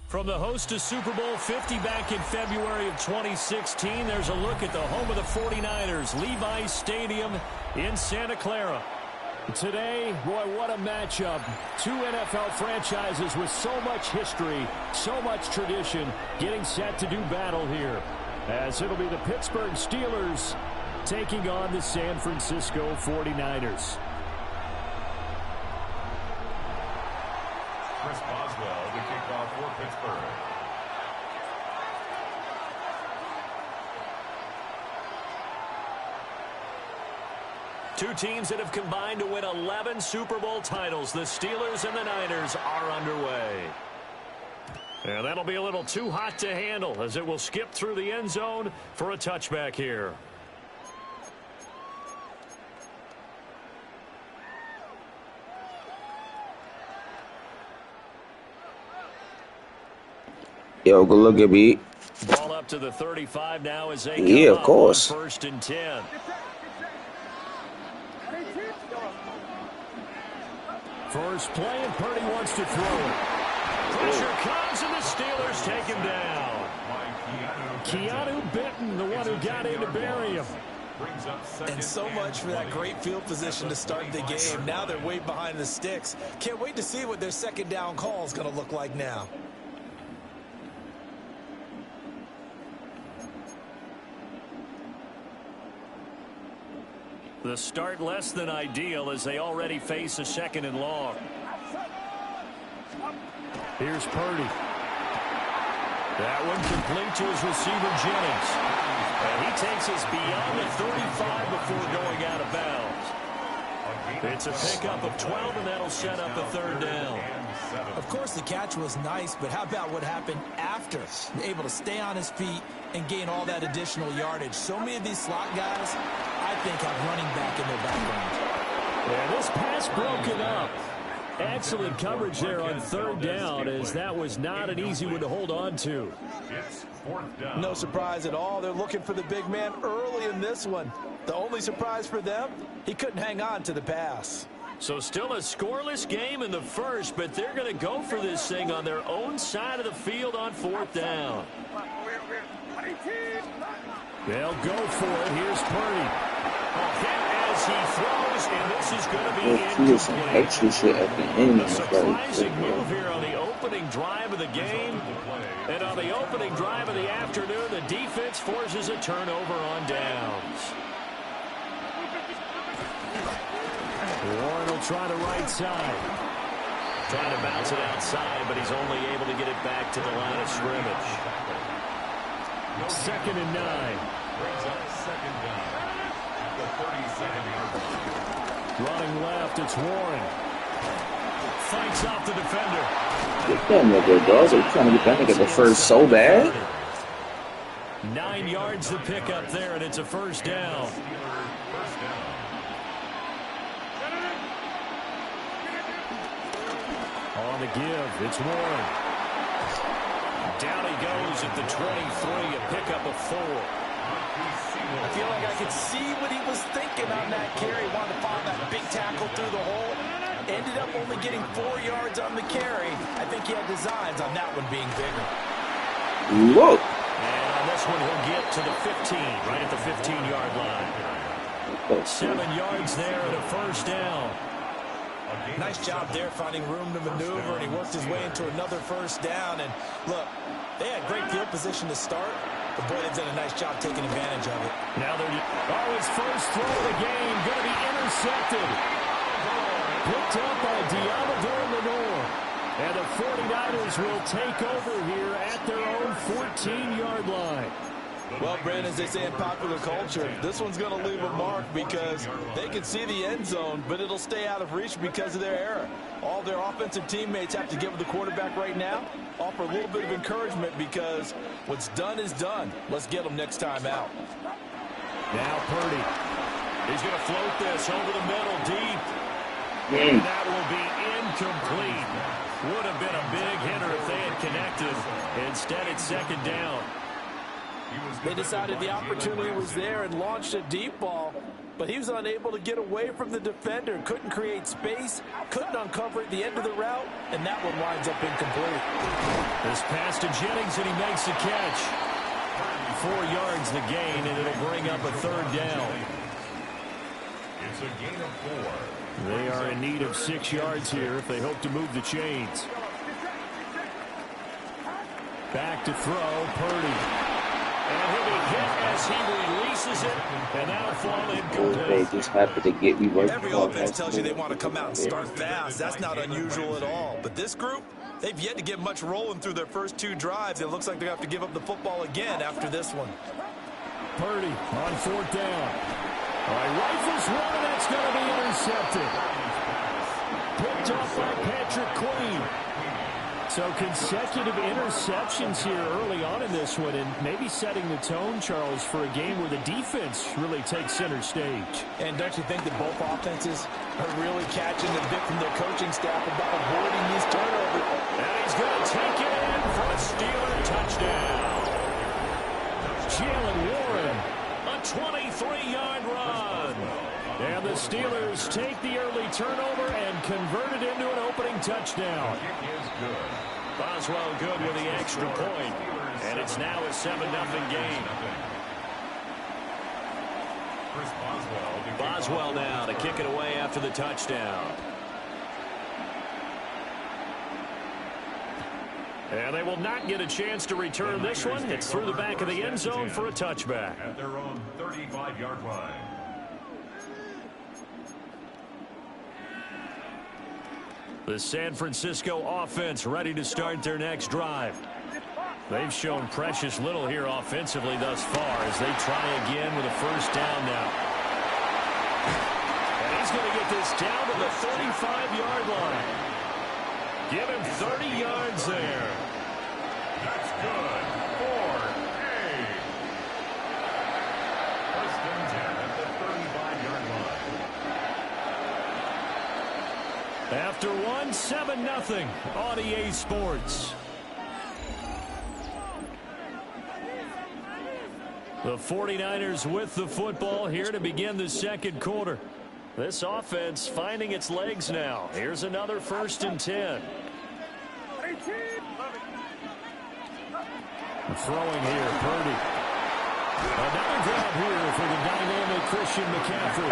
From the host to Super Bowl 50 back in February of 2016, there's a look at the home of the 49ers, Levi's Stadium in Santa Clara. Today, boy, what a matchup. Two NFL franchises with so much history, so much tradition, getting set to do battle here. As it'll be the Pittsburgh Steelers taking on the San Francisco 49ers. Pittsburgh. Two teams that have combined to win 11 Super Bowl titles. The Steelers and the Niners are underway. And that'll be a little too hot to handle as it will skip through the end zone for a touchback here. Yo, good look at me. Ball up to the 35 now as they come of course. on 1st and 10. First play, and Purdy wants to throw it. Pressure comes, and the Steelers take him down. Keanu Benton, the one who got in to bury him. And so much for that great field position to start the game. Now they're way behind the sticks. Can't wait to see what their second down call is going to look like now. The start less than ideal as they already face a 2nd and long. Here's Purdy. That one complete to his receiver, Jennings. And he takes us beyond the 35 before going out of bounds. It's a pickup of 12, and that'll set up a 3rd down. Of course, the catch was nice, but how about what happened after? Able to stay on his feet and gain all that additional yardage. So many of these slot guys, I think, have running back in their background. Yeah, this pass broken up. Excellent coverage there on 3rd down, as that was not an easy one to hold on to. It's 4th down. No surprise at all. They're looking for the big man early in this one. The only surprise for them, he couldn't hang on to the pass. So still a scoreless game in the first, but they're going to go for this thing on their own side of the field on 4th down. They'll go for it. Here's Purdy. Hit as he throws, and this is going to be incomplete. A surprising move here on the opening drive of the game. And on the opening drive of the afternoon, the defense forces a turnover on downs. Warren will try the right side. Trying to bounce it outside, but he's only able to get it back to the line of scrimmage. 2nd and 9. Brings up 2nd down. The 32nd. Running left, it's Warren. Fights off the defender. Get that nigga, dog. They're trying to get that nigga the first so bad. 9 yards to pick up there, and it's a 1st down. On the give, it's Warren. Down he goes at the 23, a pickup of 4. I feel like I could see what he was thinking on that carry. Wanted to find that big tackle through the hole. Ended up only getting 4 yards on the carry. I think he had designs on that one being bigger. Look. And on this one, he'll get to the 15, right at the 15-yard line. 7 yards there and a first down. Nice job there finding room to maneuver, and he worked his way into another first down. And look, they had great field position to start, but boy, they've done a nice job taking advantage of it. Now they're his first throw of the game, going to be intercepted. Picked up by Diamador Lenore. And the 49ers will take over here at their own 14-yard line. Well, Brandon, as they say in popular culture, this one's going to leave a mark because they can see the end zone, but it'll stay out of reach because of their error. All their offensive teammates have to give the quarterback right now, offer a little bit of encouragement because what's done is done. Let's get them next time out. Now Purdy. He's going to float this over the middle deep. And that will be incomplete. Would have been a big hitter if they had connected. Instead, it's second down. They decided the opportunity was there and launched a deep ball, but he was unable to get away from the defender, couldn't create space, couldn't uncover at the end of the route, and that one winds up incomplete. This pass to Jennings, and he makes the catch. 4 yards the gain, and it'll bring up a third down. It's a gain of 4. They are in need of 6 yards here if they hope to move the chains. Back to throw, Purdy. And he'll be hit as he releases it, and that'll fall incomplete. They just happy to get me right. Every offense tells you they want to come out and start fast. That's not unusual at all. But this group, they've yet to get much rolling through their first 2 drives. It looks like they're going to have to give up the football again after this one. Purdy on 4th down. All right, rifles one, and that's going to be intercepted. Picked up by Patrick Queen. So consecutive interceptions here early on in this one, and maybe setting the tone, Charles, for a game where the defense really takes center stage. And don't you think that both offenses are really catching the bit from their coaching staff about avoiding these turnovers? And he's going to take it in for a Steeler touchdown. Jalen Warren, a 23-yard run. And the Steelers take the early turnover and convert it into an opening touchdown. Boswell good with the extra point. And it's now a 7-0 game. Boswell now to kick it away after the touchdown. And they will not get a chance to return this one. It's through the back of the end zone for a touchback. At their own 35-yard line. The San Francisco offense ready to start their next drive. They've shown precious little here offensively thus far as they try again with a first down now. And he's going to get this down to the 35-yard line. Give him 30 yards there. That's good. 4-A. First and 10 at the 35-yard line. After one, 7-0 on EA Sports. The 49ers with the football here to begin the second quarter. This offense finding its legs now. Here's another 1st and 10. Throwing here, Purdy. Another grab here for the dynamic Christian McCaffrey.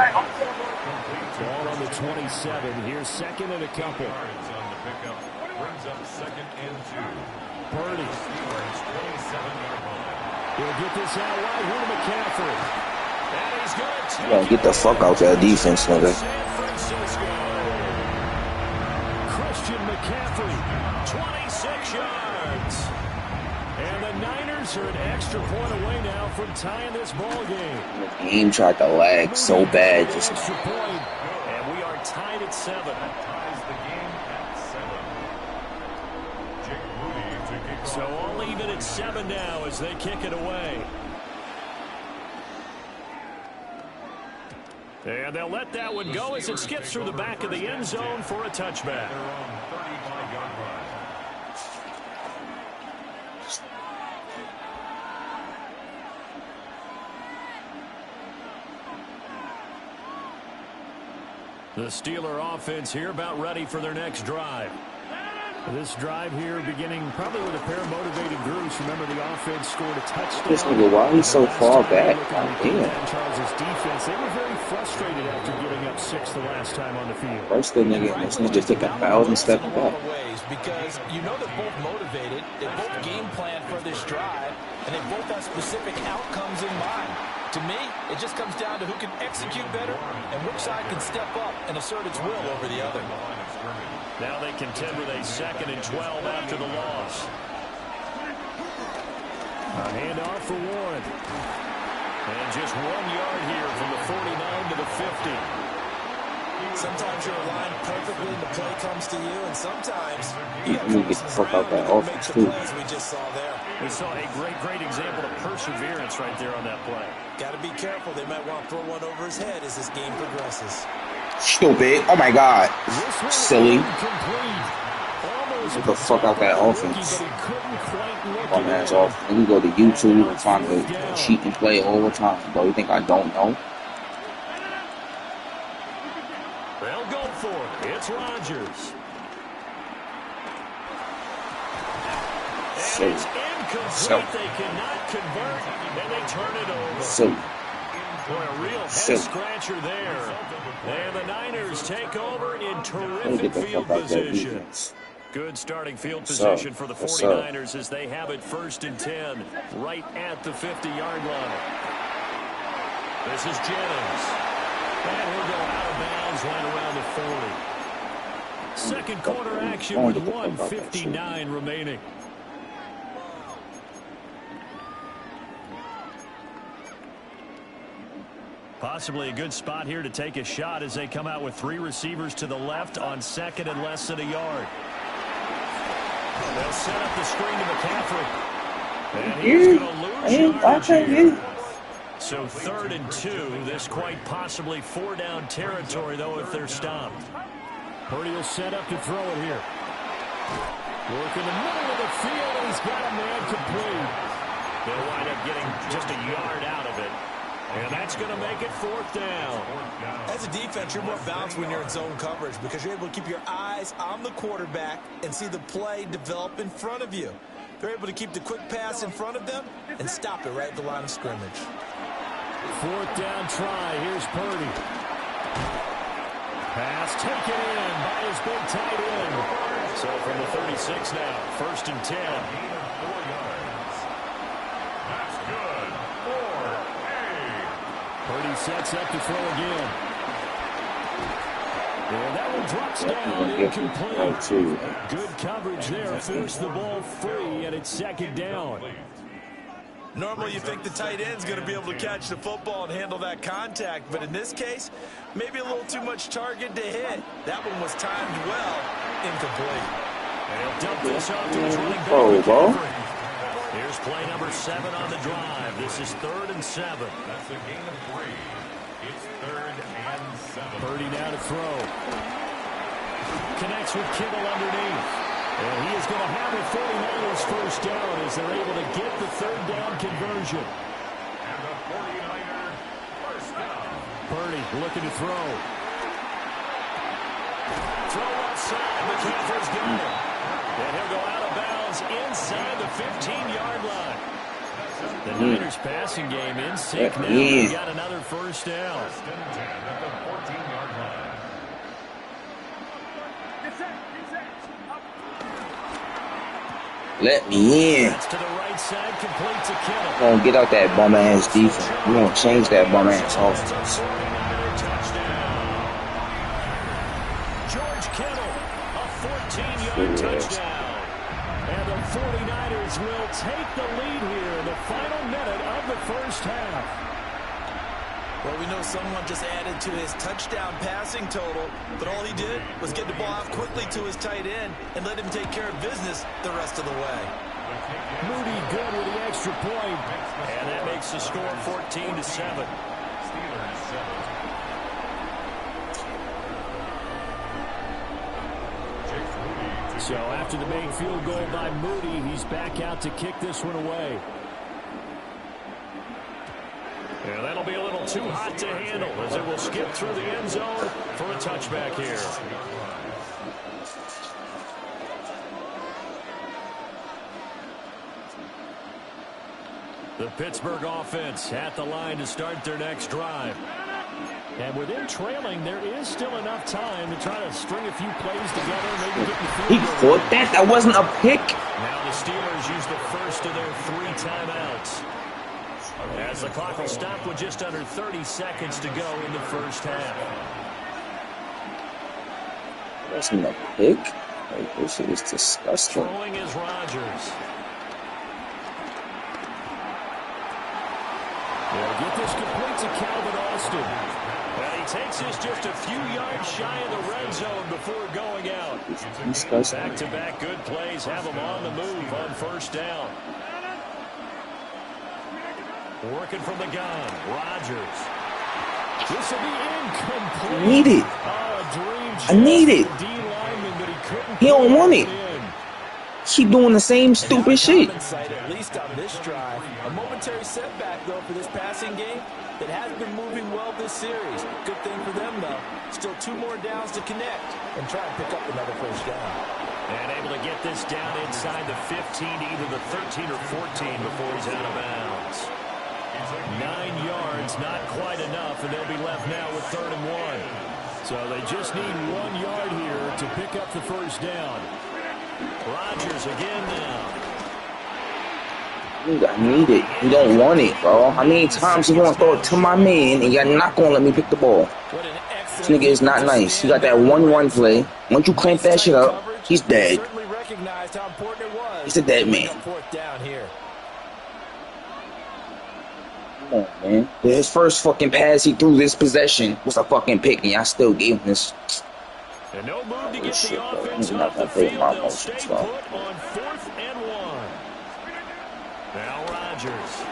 Ball on the 27. Here's 2nd and a couple. Yards on the pickup. Brings up 2nd and 2. Purdy. Steelers 27-yard line. He'll get this out right here to McCaffrey. And he's going to take Yo, get the fuck out that defense, nigga. San Francisco. Christian McCaffrey, 26 yards. And the Niners are an extra point away now from tying this ball game. The game tried to lag so bad just now. Extra point, and we are tied at 7. Ties the game at 7. Jake Moody to kick off. So all even at 7 now as they kick it away. And they'll let that one go as it skips through the back of the end zone for a touchback. Their own 35-yard line. The Steeler offense here about ready for their next drive. This drive here beginning probably with a pair of motivated groups. Remember, the offense scored a touchdown. This nigga, why he so far back? Damn. Charles' defense, they were very frustrated after giving up 6 the last time on the field. First thing, this nigga took 1,000 steps back. Because you know they're both motivated, they both game plan for this drive, and they both have specific outcomes in mind. To me, it just comes down to who can execute better and which side can step up and assert its will over the other. Now they contend with a 2nd and 12 after the loss. A handoff for Warren. And just 1 yard here from the 49 to the 50. Sometimes you're aligned perfectly and the play comes to you, and sometimes you Get the fuck out that offense, too. we just saw there. We saw a great example of perseverance right there on that play. Got to be careful. They might want to throw one over his head as this game progresses. Stupid. Oh my God. Silly. Get the fuck out that offense. Bum ass off. Let me go to YouTube and find the cheat and play all the time. Bro, you think I don't know? They'll go for it. It's Rodgers. And it's incomplete. They cannot convert, and they turn it over. Silly. Boy, a real head-scratcher there. And the Niners take over in terrific field position. Good starting field position for the 49ers as they have it 1st and 10 right at the 50-yard line. This is Jennings. And he'll go out of bounds right around the 40. Second quarter action with 1:59 remaining. Possibly a good spot here to take a shot as they come out with 3 receivers to the left on 2nd and less than a yard. They'll set up the screen to McCaffrey. And he's going to lose yardage here. So 3rd and 2. This quite possibly 4-down territory, though, if they're stopped. Purdy will set up to throw it here. Work in the middle of the field, and he's got a man complete. They'll wind up getting just a yard out of it. And that's going to make it 4th down. As a defense, you're more balanced when you're in zone coverage because you're able to keep your eyes on the quarterback and see the play develop in front of you. They're able to keep the quick pass in front of them and stop it right at the line of scrimmage. 4th down try. Here's Purdy. Pass taken in by his big tight end. So from the 36 now, 1st and 10. Purdy sets up to throw again. And that one drops down, incomplete. Good coverage there, forced the ball free, and it's 2nd down. Normally you think the tight end's going to be able to catch the football and handle that contact, but in this case, maybe a little too much target to hit. That one was timed well, incomplete. And he'll dump this off to his running back. Here's play number 7 on the drive. This is 3rd and 7. That's a gain of 3. It's 3rd and 7. Purdy now to throw. Connects with Kittle underneath. And he is going to have a 49ers 1st down as they're able to get the 3rd down conversion. And the 49er 1st down. Purdy looking to throw. Throw outside. McCaffrey's got it. And he'll go out of bounds inside the 15-yard line. The Niners passing game in sync now. They got another 1st down. 1st and 10 at the 14-yard line. Let me in. That's to the right side, complete to Kittle. Gonna get out that bum ass defense. We're gonna change that bum ass offense. George Kittle, a 14-yard touchdown. And the 49ers will take the lead here in the final minute of the 1st half. Well, we know someone just added to his touchdown passing total, but all he did was get the ball out quickly to his tight end and let him take care of business the rest of the way. Moody good with the extra point. And that makes the score 14-7. Steelers 7. So after the big field goal by Moody, he's back out to kick this one away. Yeah, that'll be a little too hot to handle as it will skip through the end zone for a touchback here. The Pittsburgh offense at the line to start their next drive. And with them trailing, there is still enough time to try to string a few plays together. Maybe get the field He caught that? That wasn't a pick? Now the Steelers use the first of their 3 timeouts. As the clock will stop with just under 30 seconds to go in the first half. That wasn't a pick? Like, this shit is disgusting. Throwing is Rodgers. They'll get this complete to Calvin Austin. And he takes this just a few yards shy of the red zone before going out. Back-to-back good plays have him on the move on first down. Working from the gun, Rodgers. This will be incomplete. I need it. I need it. He don't want it. Keep doing the same stupid shit. At least on this drive. A momentary setback, though, for this passing game that has been moving well this series. Good thing for them, though. Still 2 more downs to connect and try and pick up another first down. And able to get this down inside the 15 to either the 13 or 14 before he's out of bounds. 9 yards, not quite enough, and they'll be left now with 3rd and 1. So they just need 1 yard here to pick up the first down. Rodgers again now. I need it. You don't want it, bro. How many times you want to throw it to my man and you're not going to let me pick the ball? This nigga is not nice. He got that 1-1 play. Once you clamp that shit up, he's dead. He's a dead man. Come on, man. His first fucking pass he threw this possession was a fucking pick, and y'all still gave him this. And no move to get the offense off the field. They'll stay put on 4th and 1. Now Rodgers.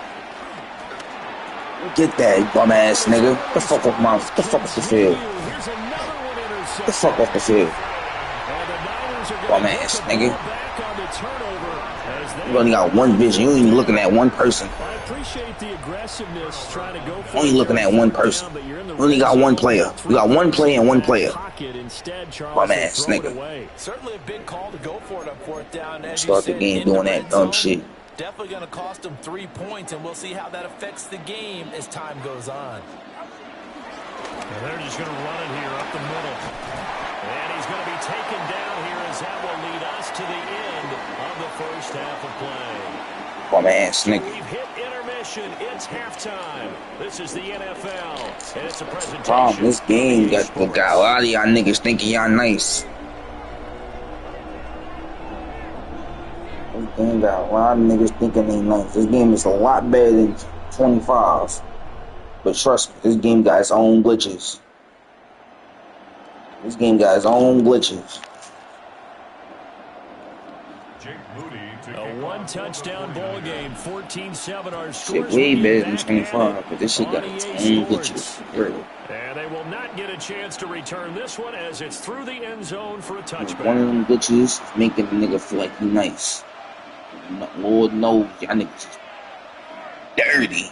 Get that bum ass nigga. The fuck off the field. The fuck off the field. Bum ass nigga. You only got one vision. You ain't even looking at one person. I appreciate the aggressiveness trying to go for only looking at one person. You only got one player. You got one player and one player. Bum ass nigga. Certainly a big call to go for it on 4th down. Start the game doing that dumb shit. Definitely going to cost them 3 points, and we'll see how that affects the game as time goes on. And they're just going to run it here up the middle. And he's going to be taken down here as that will lead us to the end of the first half of play. Bum ass nigga. We've hit intermission. It's halftime. This is the NFL, and it's a presentation. Problem, this game got a lot of y'all niggas thinking y'all nice. This game got a lot of niggas thinking they nice. This game is a lot better than 25. But trust me, this game got its own glitches. This game got its own glitches. A 1-touchdown ball game, 14-7 our shit scores. way better than 25, but this shit got its own glitches. Really. And they will not get a chance to return this one as it's through the end zone for a touchback. One of them glitches is making the nigga feel like he nice. Lord knows, y'all niggas is dirty.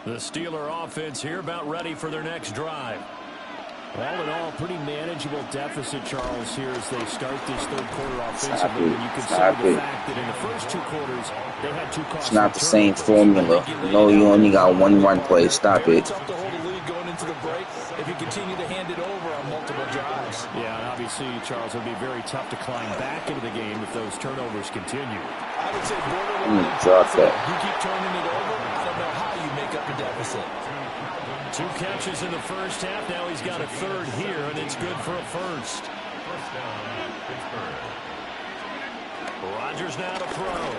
The Steeler offense here about ready for their next drive. All in all, pretty manageable deficit, Charles, here as they start this 3rd quarter offensively. When you consider the fact that in the first 2 quarters, they had 2 costly. It's not the same formula. No, you only got one run play. Stop it. Tough to hold a lead going into the break if you continue to hand it over on multiple drives. Yeah, and obviously, Charles, it would be very tough to climb back into the game if those turnovers continue. I would say borderline. Drop that. You keep turning it over, I don't know how you make up the deficit. 2 catches in the first half. Now he's got a 3rd here, and it's good for a first. First down, Pittsburgh. Rodgers now to throw.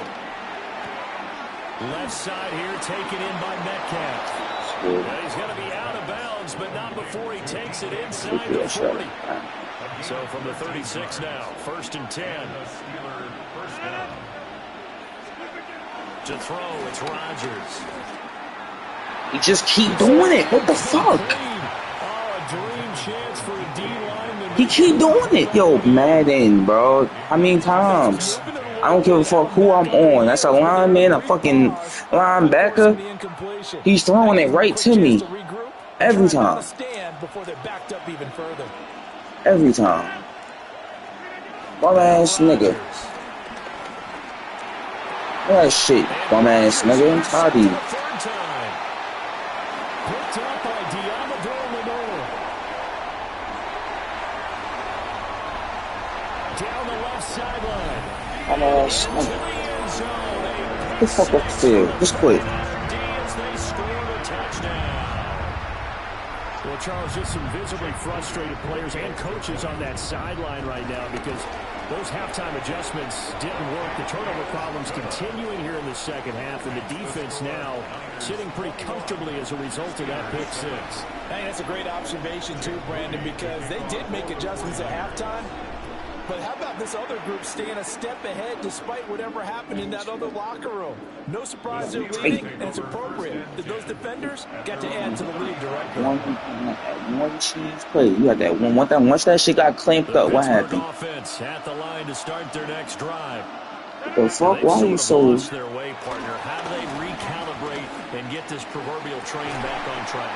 Left side here, taken in by Metcalf. And he's going to be out of bounds, but not before he takes it inside the 40. So from the 36 now, 1st and 10. First down. To throw, it's Rodgers. You just keep doing it. What the fuck? He keep doing it. Yo, Madden, bro. How many times? I don't give a fuck who I'm on. That's a lineman, a fucking linebacker. He's throwing it right to me. Every time. Every time. Bum ass nigga. That shit, bum ass nigga. I'm tired of you. Bum ass nigga. Get the fuck off the field. Just quit. Well, Charles, just some visibly frustrated players and coaches on that sideline right now because those halftime adjustments didn't work. The turnover problems continuing here in the second half, and the defense now sitting pretty comfortably as a result of that pick six. Hey, that's a great observation too, Brandon, because they did make adjustments at halftime. But how about this other group staying a step ahead despite whatever happened in that other locker room? No surprise they're leading, and it's appropriate that those defenders got to add to the lead directly. One cheese play. You had that one. Once that shit got clamped up, what happened? Offense at the line to start their next drive. What the fuck? Why are you so... lost their way, partner. How do they recalibrate and get this proverbial train back on track?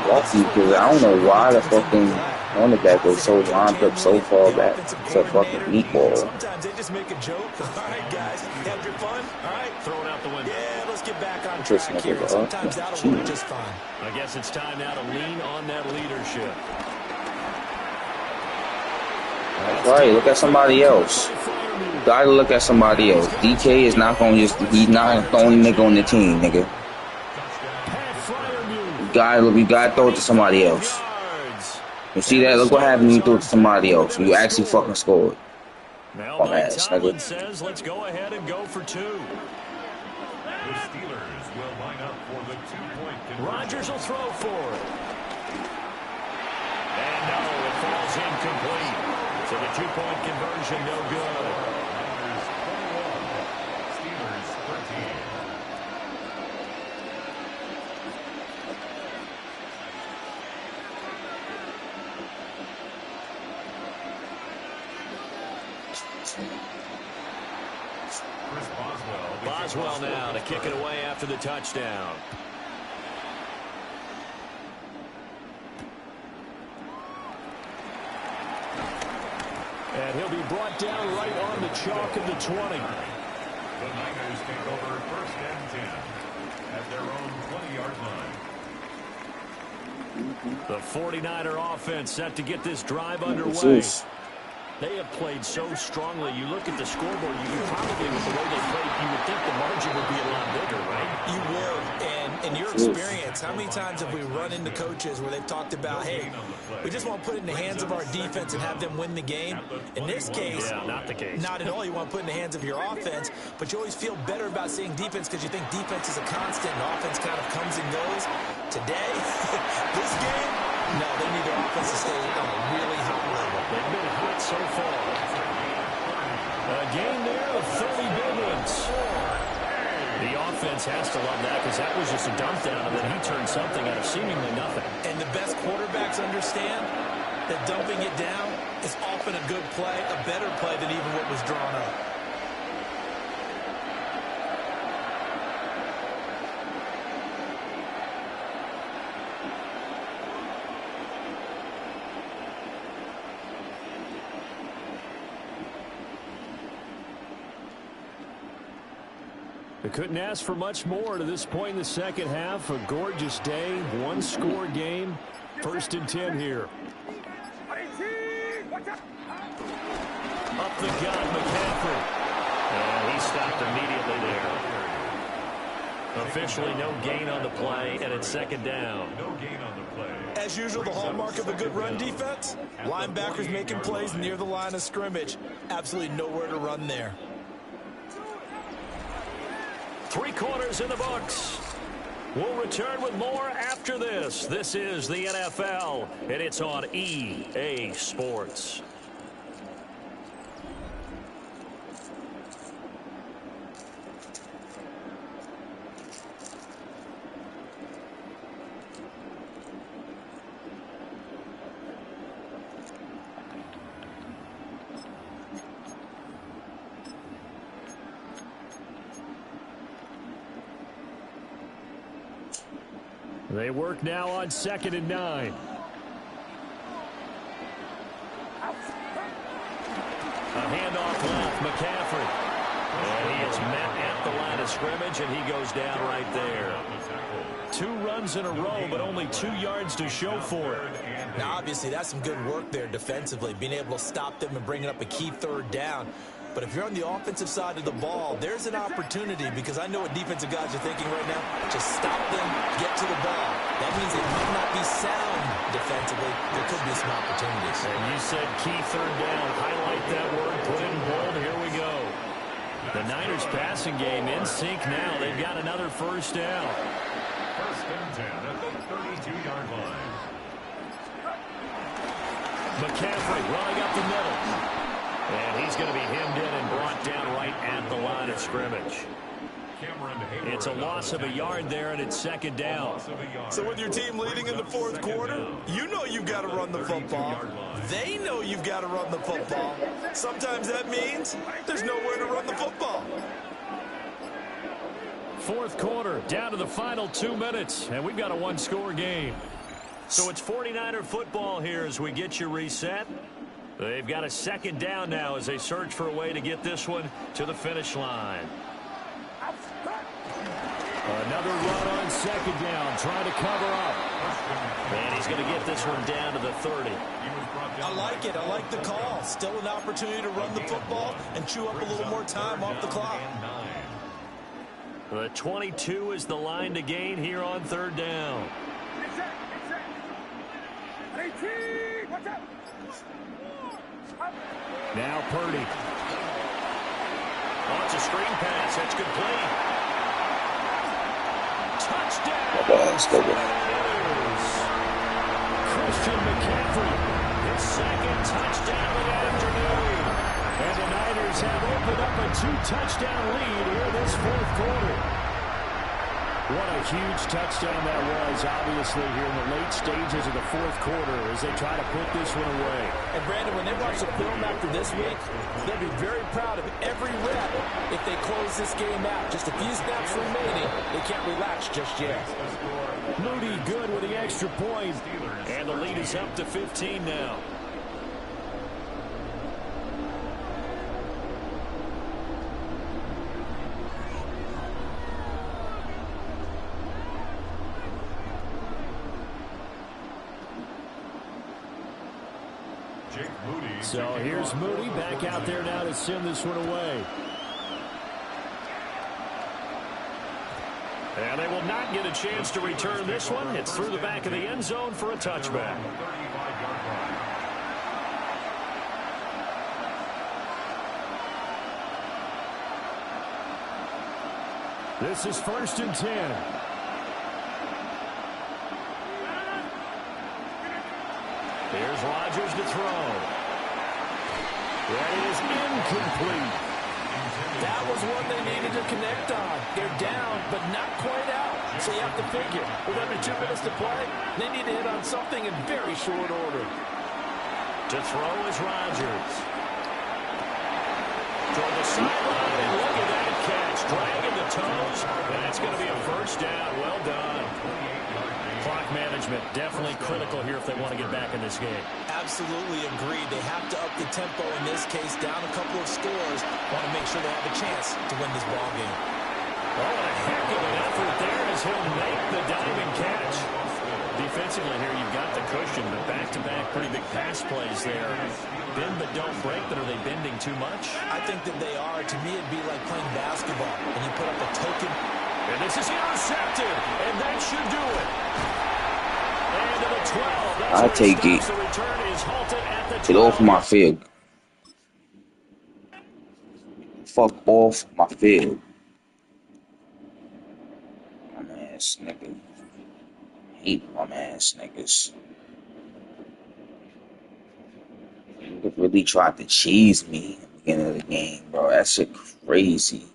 Lucky, because I don't know why the fucking cornerback was so lined up so far back. It's a fucking meatball. Sometimes they just make a joke. All right, guys, have your fun. All right, throw it out the window. Yeah, let's get back on track here. Sometimes that'll work just fine. I guess it's time now to lean on that leadership. That's right. Look at somebody else. You gotta look at somebody else. DK is not gonna he's not the only nigga on the team, nigga. We gotta throw it to somebody else. You see that? Look what happened when you threw it to somebody else. You actually fucking scored. Bum ass nigga. Says, let's go ahead and go for two. The Steelers will line up for the 2-point conversion. Rodgers will throw for it. And no, it falls incomplete. So the 2-point conversion, no good. Steelers 13. Boswell now to kick it away after the touchdown. And he'll be brought down right on the chalk of the 20. The Niners take over 1st and 10 at their own 20-yard line. The 49er offense set to get this drive underway. They have played so strongly. You look at the scoreboard, you probably, with the way they played, you would think the margin would be a lot bigger, right? You would. And in your experience, how many times have we run into coaches where they've talked about, hey, we just want to put it in the hands of our defense and have them win the game? In this case, not the case. Not at all. You want to put it in the hands of your offense, but you always feel better about seeing defense because you think defense is a constant and offense kind of comes and goes. Today, this game, no, they need their offense to stay on a really high level. They've been hot so far. A game there of 30 big ones. The offense has to love that because that was just a dump down, and then he turned something out of seemingly nothing. And the best quarterbacks understand that dumping it down is often a good play, a better play than even what was drawn up. They couldn't ask for much more to this point in the second half. A gorgeous day, one-score game. 1st and 10 here. Up the gut, McCaffrey. And he stopped immediately there. Officially no gain on the play, and it's 2nd down. No gain on the play. As usual, the hallmark of a good run defense, linebackers making plays near the line of scrimmage. Absolutely nowhere to run there. 3 quarters in the books. We'll return with more after this. This is the NFL, and it's on EA Sports. They work now on 2nd and 9. A handoff left, McCaffrey. And he is met at the line of scrimmage, and he goes down right there. 2 runs in a row, but only 2 yards to show for it. Now, obviously, that's some good work there defensively, being able to stop them and bringing up a key 3rd down. But if you're on the offensive side of the ball, there's an opportunity, because I know what defensive guys are thinking right now. Just stop them, get to the ball. That means it might not be sound defensively. There could be some opportunities. And you said key 3rd down. Highlight that word, put it in bold. Here we go. The Niners passing game in sync now. They've got another 1st down. 1st and 10 at the 32-yard line. McCaffrey running up the middle. And he's going to be hemmed in and brought down right at the line of scrimmage. It's a loss of a yard there, and it's 2nd down. So with your team leading in the 4th quarter, you know you've got to run the football. They know you've got to run the football. Sometimes that means there's nowhere to run the football. 4th quarter, down to the final 2 minutes, and we've got a 1-score game. So it's 49er football here as we get you reset. They've got a 2nd down now as they search for a way to get this one to the finish line. Another run on 2nd down, trying to cover up. And he's going to get this one down to the 30. I like it. I like the call. Still an opportunity to run the football and chew up a little more time off the clock. The 22 is the line to gain here on 3rd down. Now Purdy. Oh, it's a screen pass. That's complete. Touchdown. Christian McCaffrey. His 2nd touchdown of the afternoon. And the Niners have opened up a 2-touchdown lead here this 4th quarter. What a huge touchdown that was, obviously, here in the late stages of the 4th quarter as they try to put this one away. And, Brandon, when they watch the film after this week, they'll be very proud of every rep if they close this game out. Just a few snaps remaining. They can't relax just yet. Moody good with the extra point. And the lead is up to 15 now. So here's Moody back out there now to send this one away. And they will not get a chance to return this one. It's through the back of the end zone for a touchback. This is 1st and 10. Here's Rodgers to throw. That is incomplete. That was one they needed to connect on. They're down, but not quite out. So you have to figure, with under 2 minutes to play, they need to hit on something in very short order. To throw is Rodgers. Toward the sideline, and look at that catch. Dragging the toes, and that's going to be a 1st down. Well done. Clock management definitely critical here if they want to get back in this game. Absolutely agreed. They have to up the tempo in this case, down a couple of scores. Want to make sure they have a chance to win this ball game. Oh, a heck of an effort there as he'll make the diving catch. Defensively here, you've got the cushion, but back-to-back pretty big pass plays there. Bend but don't break, but are they bending too much? I think that they are. To me, it'd be like playing basketball, and you put up a token. And this is intercepted, and that should do it. And to the 12. I take it. The return is halted at the 12. Get off my field. Fuck off my field. My ass nigga. Hate my ass niggas. They really tried to cheese me at the beginning of the game, bro. That shit crazy.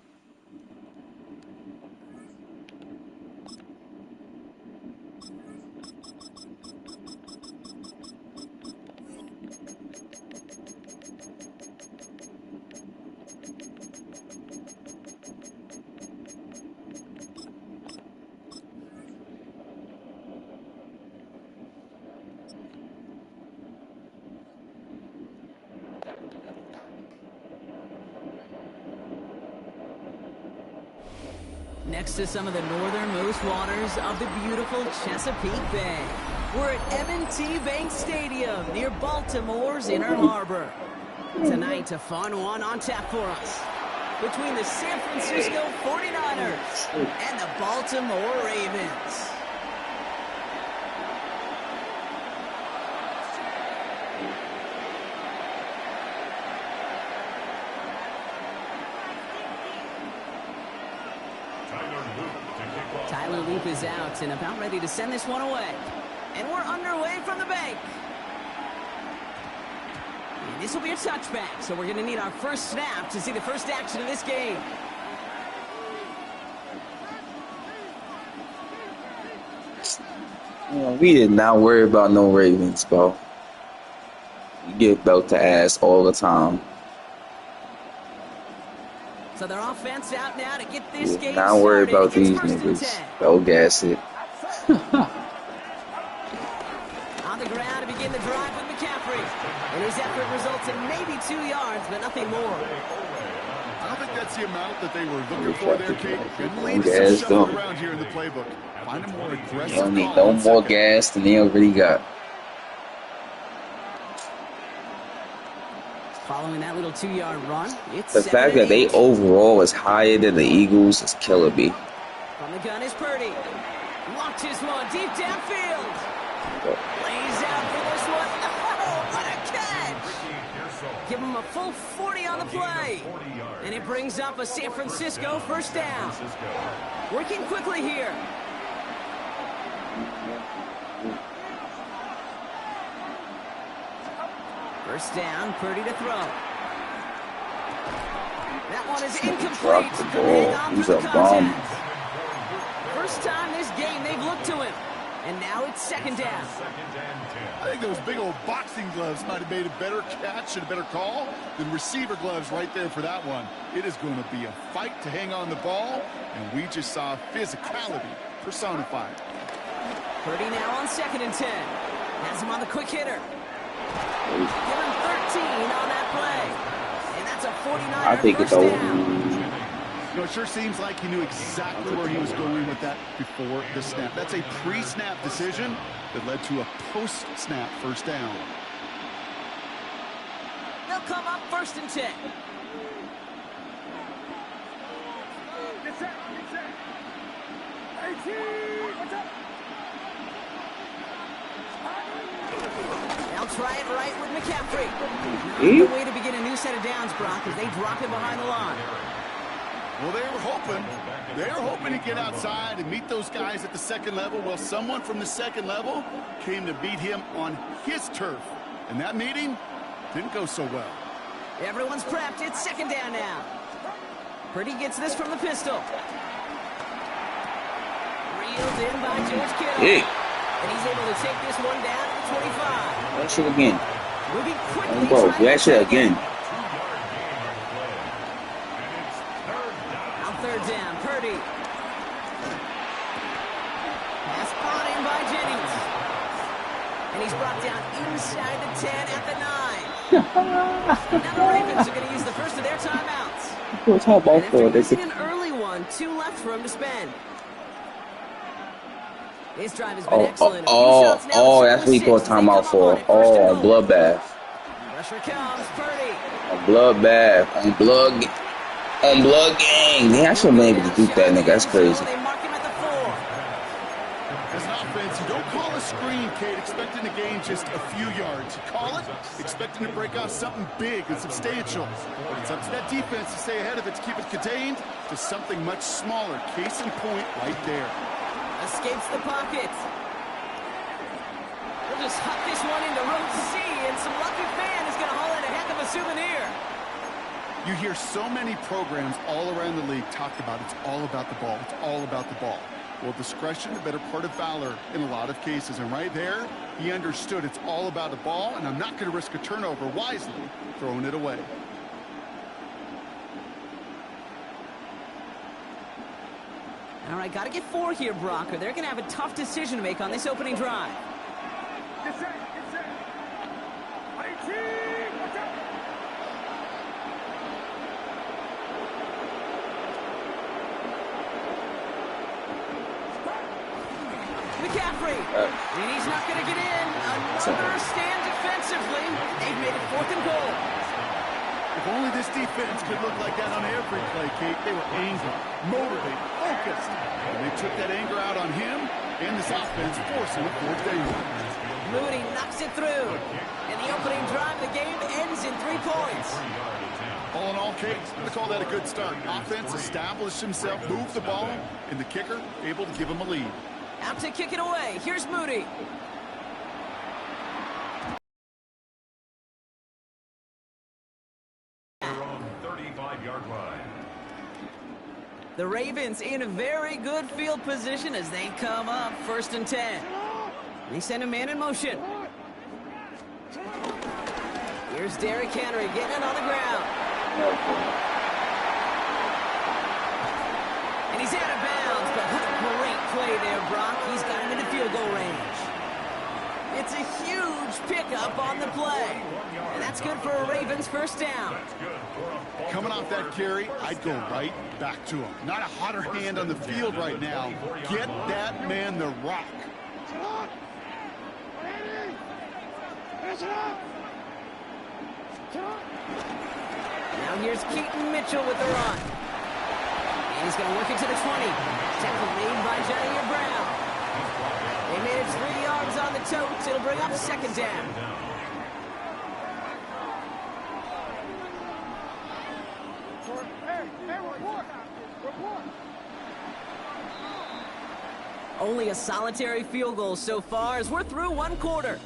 Next to some of the northernmost waters of the beautiful Chesapeake Bay. We're at M&T Bank Stadium near Baltimore's Inner Harbor. Tonight, a fun one on tap for us between the San Francisco 49ers and the Baltimore Ravens. Tyler Loop is out and about ready to send this one away. And we're underway from the bank. And this will be a touchback, so we're going to need our first snap to see the first action of this game. We did not worry about no Ravens, bro. You get belt to ass all the time. So their offense out now to get this game not worry started. about these niggas. They'll gas it. On the ground to begin the drive with McCaffrey. And his effort results in maybe 2 yards, but nothing more. I don't think that's the amount that they were looking for there, Kate. Good lead to shuffle around here in the playbook. Find a more aggressive. You don't need no more gas than they already got. Following that little 2-yard run, it's the fact that they overall is higher than the Eagles is killing me. From the gun is Purdy. Locked his one deep downfield. Lays out for this one. Oh, what a catch! Give him a full 40 on the play. And it brings up a San Francisco first down. Working quickly here. First down, Purdy to throw. That one is incomplete. He's a bum. First time this game they've looked to him. And now it's second down. I think those big old boxing gloves might have made a better catch and a better call than receiver gloves right there for that one. It is going to be a fight to hang on the ball, and we just saw physicality personified. Purdy now on 2nd and 10. Has him on the quick hitter. Give him 13 on that play. And that's a 49er first down. You know, it sure seems like he knew exactly where he was going with that before the snap. That's a pre-snap decision that led to a post-snap first down. They'll come up 1st and 10. They'll try it right with McCaffrey. Not a good way to begin a new set of downs, Brock, as they drop him behind the line. Well, they were hoping to get outside and meet those guys at the second level. Well, someone from the second level came to beat him on his turf. And that meeting didn't go so well. Everyone's prepped. It's second down now. Purdy gets this from the pistol. Reeled in by George Kittle. Hey. And he's able to take this one down to the 25. That shit again. Moving quickly. Bro, that shit again. On 3rd down, Purdy. Pass caught in by Jennings. And he's brought down inside the 10 at the 9. Now the Ravens are going to use the first of their timeouts. And after missing an early one, 2 left for him to spend. This drive has been excellent. That's what he called timeout for. Oh, bloodbath. Pressure comes, Purdy. A bloodbath. On blood gang. They actually been able to do that, nigga. That's crazy. They mark him at the 4. As an offense, you don't call a screen, Kate, expecting to gain just a few yards. You call it expecting to break off something big and substantial. But it's up to that defense to stay ahead of it, to keep it contained to something much smaller. Case in point right there. Escapes the pocket. We'll just huck this one into row C, and some lucky fan is going to haul in a heck of a souvenir. You hear so many programs all around the league talk about it's all about the ball. It's all about the ball. Well, discretion, the better part of valor in a lot of cases. And right there, he understood it's all about the ball, and I'm not going to risk a turnover wisely throwing it away. All right, got to get 4 here, Brock, or they're going to have a tough decision to make on this opening drive. McCaffrey. And he's not going to get in. Another stand defensively. They've made it 4th and goal. If only this defense could look like that on every play, Kate. They were angry, motivated, focused. And they took that anger out on him and this offense, forcing a 4th down. Moody knocks it through. And the opening drive of the game ends in 3 points. All in all, Kate, I'm going to call that a good start. Offense established himself, moved the ball, and the kicker able to give him a lead. Out to kick it away. Here's Moody. The Ravens in a very good field position as they come up 1st and 10. They send a man in motion. Here's Derrick Henry getting it on the ground. And he's out of bounds, but what a great play there, Brock. He's got him in the field goal range. It's a huge pickup on the play. And that's good for a Ravens 1st down. Coming off that carry, I'd go right back to him. Not a hotter hand on the field right now. Get that man the rock. Now here's Keaton Mitchell with the run. And he's going to work it to the 20. Tackle made by Jair Brown. They made it 3 yards on the totes. It'll bring up 2nd down. Only a solitary field goal so far as we're through 1 quarter.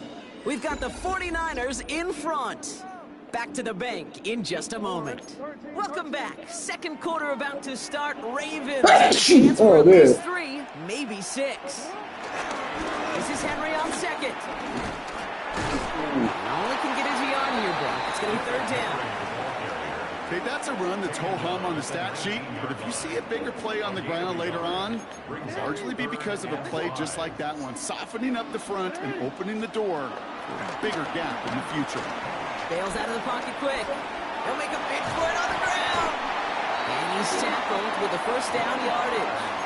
We've got the 49ers in front. Back to the bank in just a moment. Welcome back. 2nd quarter about to start. Ravens have a chance for at least 3, maybe 6. This is Henry on 2nd. All he can get is on here, Brock. It's going to be 3rd down. Okay, that's a run that's ho-hum on the stat sheet, but if you see a bigger play on the ground later on, it'll largely be because of a play just like that one, softening up the front and opening the door for a bigger gap in the future. Bails out of the pocket quick. He'll make a big play on the ground. And he's tackled with the 1st down yardage.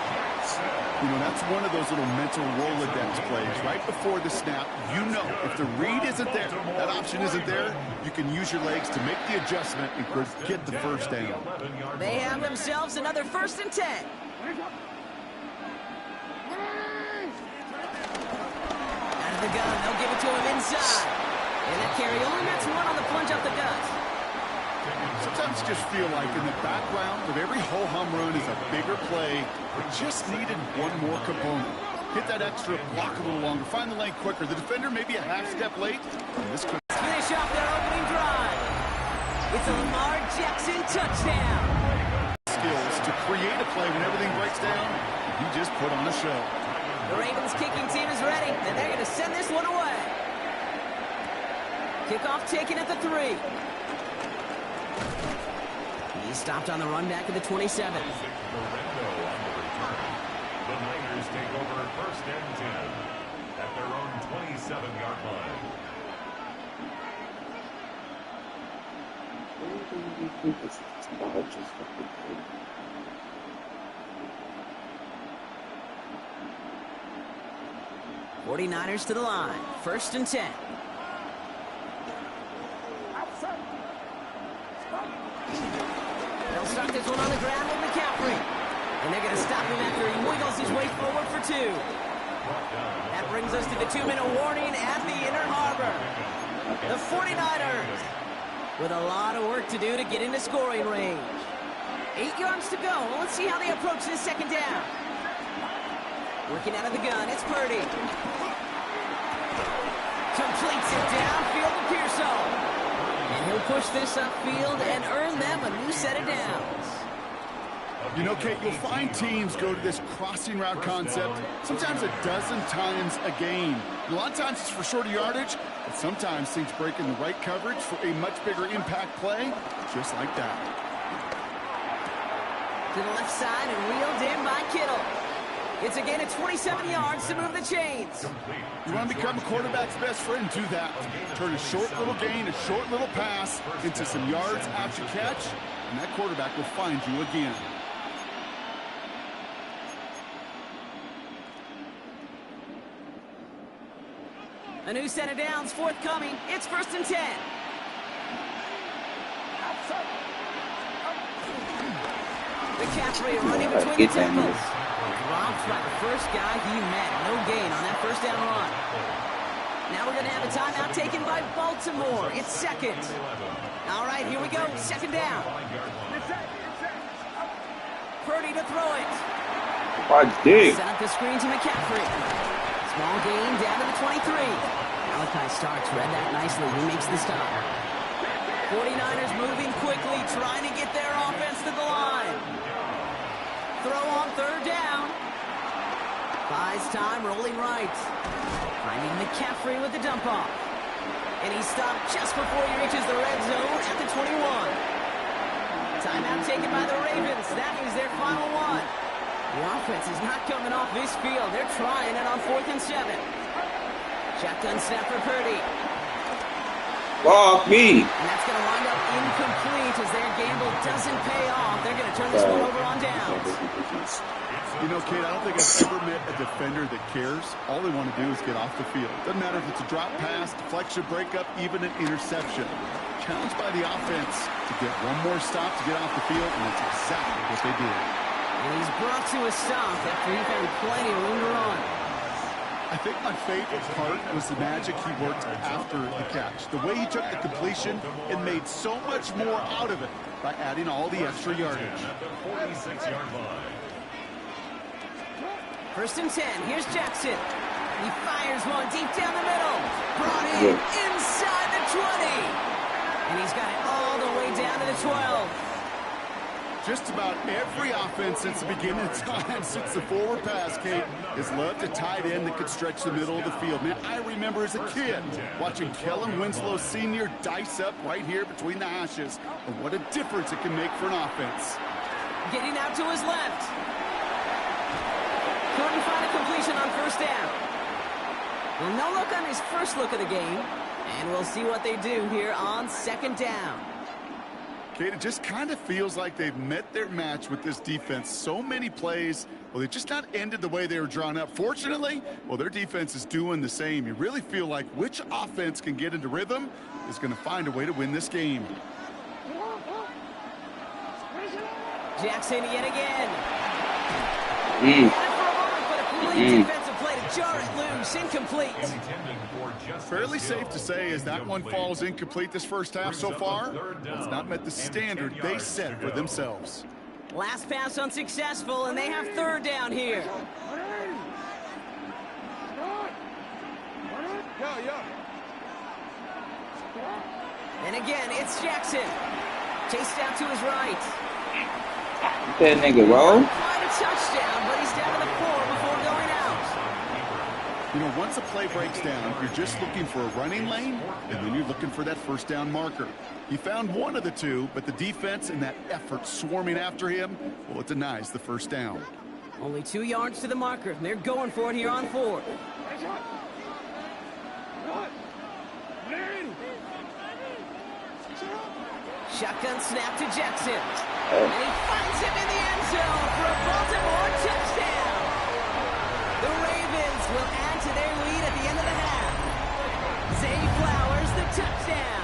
You know, that's one of those little mental Rolodex plays. Right before the snap, you know if the read isn't there, that option isn't there, you can use your legs to make the adjustment and get the 1st down. They have themselves another 1st and 10. Out of the gun, they'll give it to him inside. And that carry only nets 1 on the plunge up the gut. Sometimes you just feel like in the background of every ho-hum run is a bigger play. It just needed 1 more component. Hit that extra block a little longer. Find the lane quicker. The defender may be a half step late. And this could finish off their opening drive. It's a Lamar Jackson touchdown. Skills to create a play when everything breaks down. He just put on a show. The Ravens kicking team is ready, and they're going to send this one away. Kickoff taken at the 3. He stopped on the run back at the 27. The Niners take over 1st and 10 at their own 27-yard line. '49ers to the line. 1st and 10. They'll start this one on the ground with McCaffrey. And they're going to stop him after he wiggles his way forward for 2. That brings us to the 2-minute warning at the Inner Harbor. The 49ers with a lot of work to do to get into scoring range. 8 yards to go. Well, let's see how they approach this 2nd down. Working out of the gun, it's Purdy. Completes it downfield to Pearsall. And he'll push this upfield and earn them a new set of downs. You know, Kate, you'll find teams go to this crossing route concept sometimes a dozen times a game. A lot of times it's for shorter yardage, but sometimes things break in the right coverage for a much bigger impact play, just like that. To the left side and wheeled in by Kittle. It's a gain of 27 yards to move the chains. You want to become a quarterback's best friend, do that. Turn a short little gain, a short little pass into some yards after catch, and that quarterback will find you again. A new set of downs forthcoming. It's 1st and 10. McCaffrey running between the tackles. Dropped by the first guy he met. No gain on that 1st down run. Now we're going to have a timeout taken by Baltimore. It's 2nd. All right, here we go. 2nd down. Purdy to throw it. Set up the screen to McCaffrey. Small gain down to the 23. Malachi Starks read that nicely. He makes the stop. 49ers moving quickly, trying to get their offense to the line. Throw on 3rd down. Buys time, rolling right. Finding McCaffrey with the dump off. And he stopped just before he reaches the red zone at the 21. Timeout taken by the Ravens. That is their final one. The offense is not coming off this field. They're trying it on 4th and 7. Shotgun snap for Purdy. Fuck me. And that's going to wind up incomplete as their gamble doesn't pay off. They're going to turn this one over on downs. You know, Kate, I don't think I've ever met a defender that cares. All they want to do is get off the field. Doesn't matter if it's a drop pass, deflection, breakup, even an interception. Challenged by the offense to get one more stop to get off the field, and that's exactly what they did. And he's brought to a stop after he found plenty of room to run. I think my favorite part was the magic he worked after the catch. The way he took the completion and made so much more out of it by adding all the extra yardage. At the 46-yard line. 1st and 10. Here's Jackson. He fires one deep down the middle. Brought in inside the 20. And he's got it all the way down to the 12. Just about every offense since the beginning of time, since the forward pass, Kate, has loved a tight end that could stretch the middle of the field. Man, I remember as a kid watching Kellen Winslow Sr. dice up right here between the hashes. And what a difference it can make for an offense. Getting out to his left. Couldn't find a completion on 1st down. Well, no look on his first look of the game. And we'll see what they do here on 2nd down. Kate, it just kind of feels like they've met their match with this defense. So many plays, well, they've just not ended the way they were drawn up. Fortunately, well, their defense is doing the same. You really feel like which offense can get into rhythm is going to find a way to win this game. Jackson yet again. And for a moment, but a complete defensive play to jar it loose. Incomplete. Fairly safe to say as that one falls incomplete this 1st half so far, it's not met the standard they set for themselves. Last pass unsuccessful, and they have 3rd down here. And again, it's Jackson. Chased out to his right. That nigga, bro. Quite a touchdown, but he's down to the 4 before going out. You know, once a play breaks down, you're just looking for a running lane, and then you're looking for that 1st down marker. He found one of the two, but the defense and that effort swarming after him, well, it denies the 1st down. Only 2 yards to the marker, and they're going for it here on 4th. Shotgun snap to Jackson. And he finds him in the end zone for a Baltimore touchdown. The Ravens will add to their lead at the end of the half. Zay Flowers, the touchdown.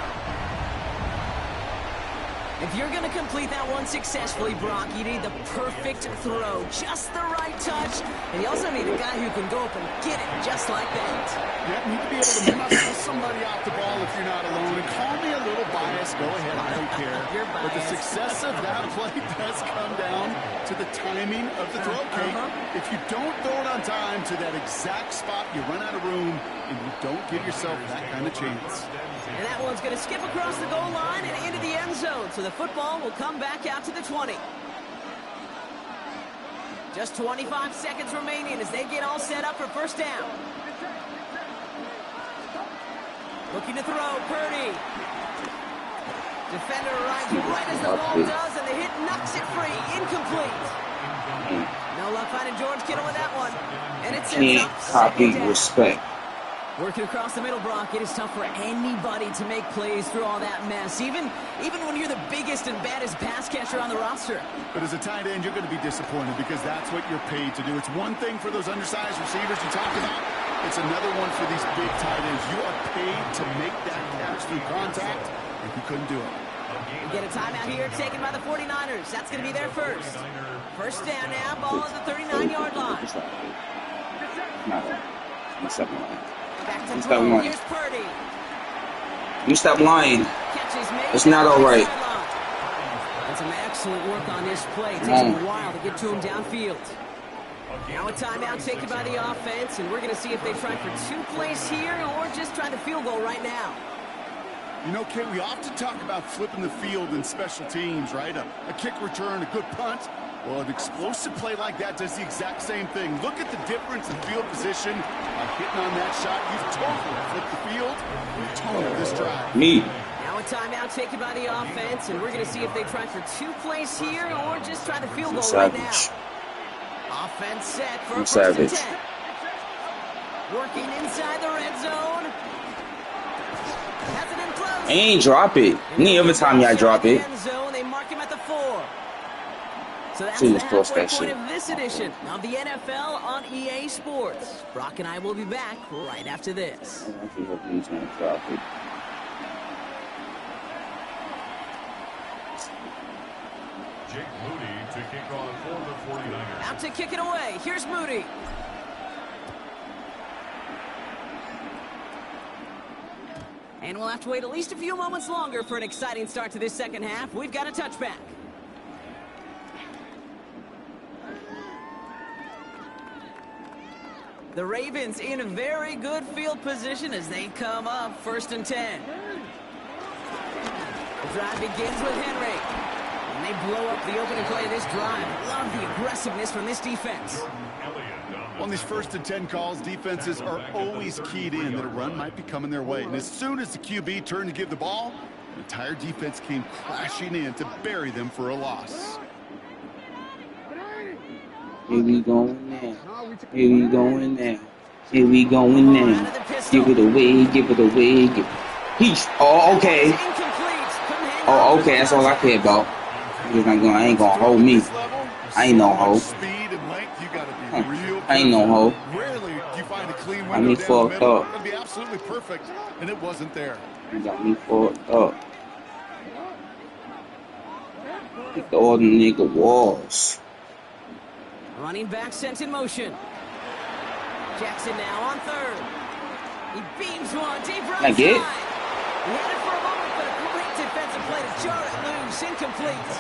If you're going to complete that one successfully, Brock, you need the perfect throw, just the right touch, and you also need a guy who can go up and get it just like that. Yeah, you need to be able to muscle somebody out the ball if you're not alone. And call me a little biased. Go ahead, I don't care. You're biased. But the success of that play does come down to the timing of the throw, Kate. If you don't throw it on time to that exact spot, you run out of room, and you don't give yourself that kind of chance. And that one's going to skip across the goal line and into the end zone. So the football will come back out to the 20. Just 25 seconds remaining as they get all set up for 1st down. Looking to throw, Purdy. Defender arrives right as the ball does, and the hit knocks it free. Incomplete. No luck finding George Kittle with that one. And it sends up 2nd down. Respect. Working across the middle, Brock, it is tough for anybody to make plays through all that mess, even when you're the biggest and baddest pass catcher on the roster. But as a tight end, you're going to be disappointed because that's what you're paid to do. It's one thing for those undersized receivers you talked about, It's another one for these big tight ends. You are paid to make that catch through contact, and he couldn't do it. We get a timeout here taken by the 49ers. That's going to be their first. First down now, ball at the 39-yard line. Back to throw. Here's Purdy. You stop lying. Catches made. It's not all right. And some excellent work on this play. It takes him a while to get to him downfield. Now a timeout taken by the offense, and we're going to see if they try for 2 plays here or just try the field goal right now. You know, Kate, we often talk about flipping the field in special teams, right? A kick return, a good punt. Well, an explosive play like that does the exact same thing. Look at the difference in field position. By hitting on that shot, you've totally flipped the field and the tone of this drive. Me. Now a timeout taken by the offense, and we're going to see if they try for 2 plays here or just try the field goal right now. Offense set for first and 10. Working inside the red zone. Has it in close. Ain't drop it. Any other time y'all drop it. Zone, they mark him at the 4. So that's Jesus, the halfway that point shit. of this edition of the NFL on EA Sports. Brock and I will be back right after this. Jake Moody to kick off for the 49ers. Out to kick it away. Here's Moody. And we'll have to wait at least a few moments longer for an exciting start to this second half. We've got a touchback. The Ravens in a very good field position as they come up first and 10. The drive begins with Henry. And they blow up the opening play of this drive. Love the aggressiveness from this defense. On these first and 10 calls, defenses are always keyed in that a run might be coming their way. And as soon as the QB turned to give the ball, the entire defense came crashing in to bury them for a loss. Here we going now. Here we going now. Here we going now. Give it away, give it away, give it. Peace. Oh, okay. Oh, okay. That's all I care about. I ain't gonna hold me. I ain't no hoe. I ain't no hoe. Rarely do you find a clean window I me down the fucked middle. up. It'd be absolutely perfect, and it wasn't there. You got me fucked up. Pick all the nigga walls. Running back sent in motion. Jackson now on third. He beams one deep right side. He had it for a moment, but a great defensive play to jar it loose. Incomplete.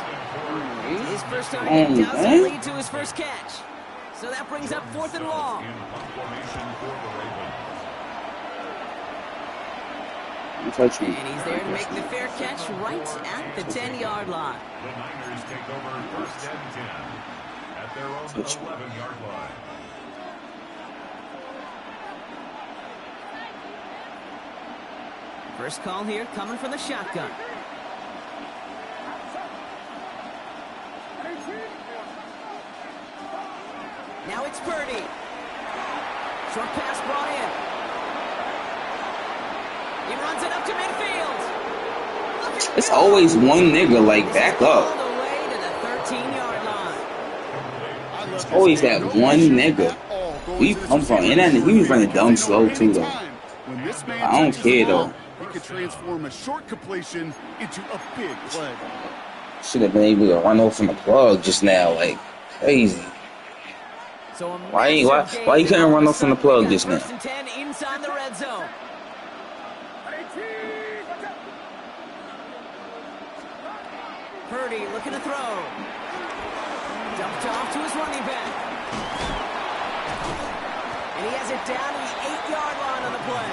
His first target doesn't lead to his first catch. So that brings up 4th and long. And he's there to make the fair catch right at the 10-yard line. The Niners take over first and 10 at their own 11-yard line. First call here coming from the shotgun. Now it's Purdy. Short pass brought in. He runs it up to midfield. It's always one nigga like back up. All the way to the 13-yard line. It's always that one nigga. We come from, and he was running dumb slow too though. I don't care though. He could transform a short completion into a big play. Should have been able to run off from the plug just now, like crazy. So Why you couldn't run off from the plug just now? First and 10 inside the red zone. Purdy looking to throw. Dumped off to his running back. And he has it down to the 8-yard line on the play.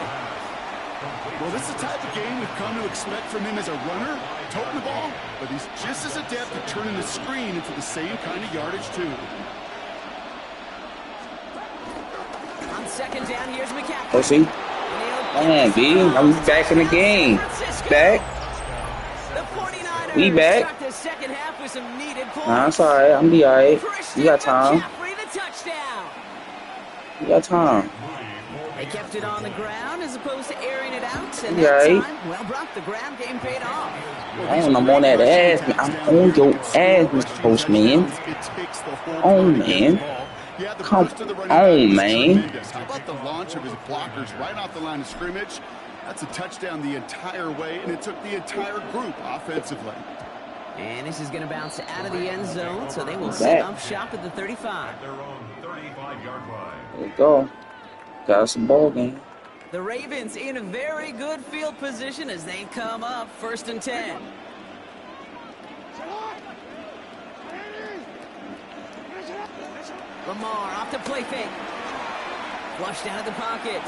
Well, this is the type of game we've come to expect from him as a runner, toting the ball, but he's just as adept at turning the screen into the same kind of yardage, too. On second down, here's McCaffrey. Oh, see? Man, B, I'm back in the game. Back. The 49ers We back. start the second half with some needed points. Nah, it's alright. I'm be alright. You got time. McCaffrey, the touchdown. You got time. They kept it on the ground as opposed to airing it out. And Yeah, that right. time, well, Brock, the ground game paid off. I'm on that ass, man. I'm on your ass, Mr. Postman. On, man. Yeah, the Come burst of the running on, back was man. tremendous. How about the launch of his blockers right off the line of scrimmage? That's a touchdown the entire way, and it took the entire group offensively. And this is going to bounce out of the end zone, so they will Back. set up shop at the 35. At their own 35-yard line. There you go. Got us a ball game. The Ravens in a very good field position as they come up 1st and 10. Lamar off the play fake. Flushed out of the pocket.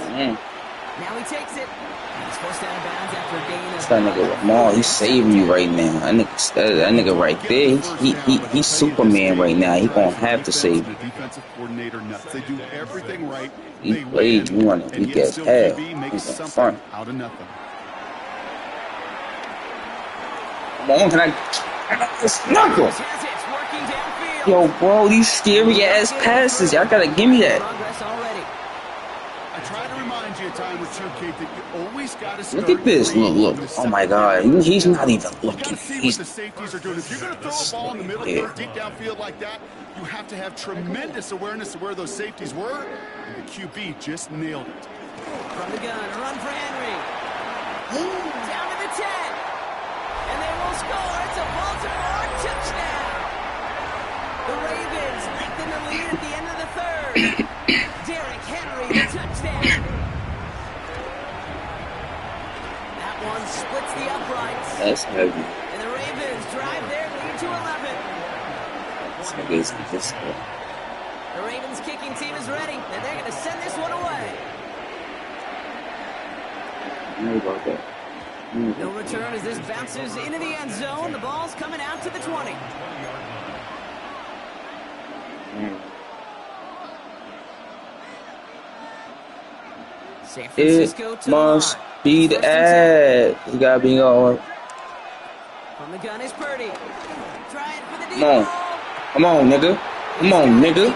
Now he takes it. He's forced out of bounds after a gain of... That nigga Lamar, he's saving you right now. That nigga right there, he's Superman right now. He gonna have to save you. Defensive coordinator nuts. They do everything right. He played you on it. He gets half. He's in front. Out of nothing. Come on, can I this knuckle? Yo, bro, these scary ass passes. Y'all gotta give me that. I try to remind you a time or two, Kate, that you always gotta start. Look at this. Look. Oh my God. He's not even looking. He's what the safeties are doing. If you're gonna throw a ball in the middle third, deep downfield like that, you have to have tremendous awareness of where those safeties were. And the QB just nailed it. From the gun, a run for Henry. Down to the 10. And they will score. It's a Baltimore touchdown. The Ravens lengthen the lead at the end of the third. Derrick Henry, the touchdown. That one splits the uprights. That's heavy. And the Ravens drive their lead to 11. The Ravens kicking team is ready, and they're going to send this one away. No return as this bounces into the end zone. The ball's coming out to the 20. San Francisco It to must the line. be the ad. It's gotta be on. From the gun is Purdy. Trying for the deep Come on. ball. Come on, nigga. Come on, nigga.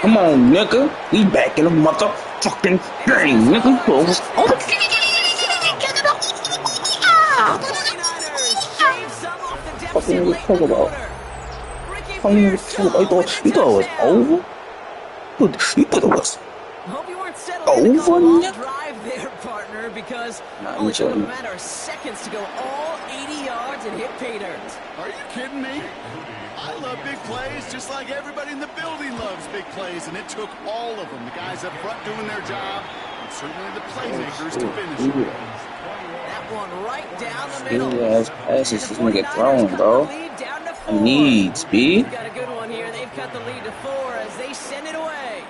Come on, nigga. We back in the motherfucking game, nigga. What you talk about? You thought it was over? You thought it was Hope you weren't settling to call a long drive there, partner, because only took a matter of seconds to go all 80 yards and hit pay dirt. Are you kidding me? I love big plays just like everybody in the building loves big plays, and it took all of them. The guys up front doing their job, and certainly the playmakers to finish it. That one right down the middle. ass passes this nigga throwing, bro. I need speed. Got a good one here. They've cut the lead to 4 as they send it away.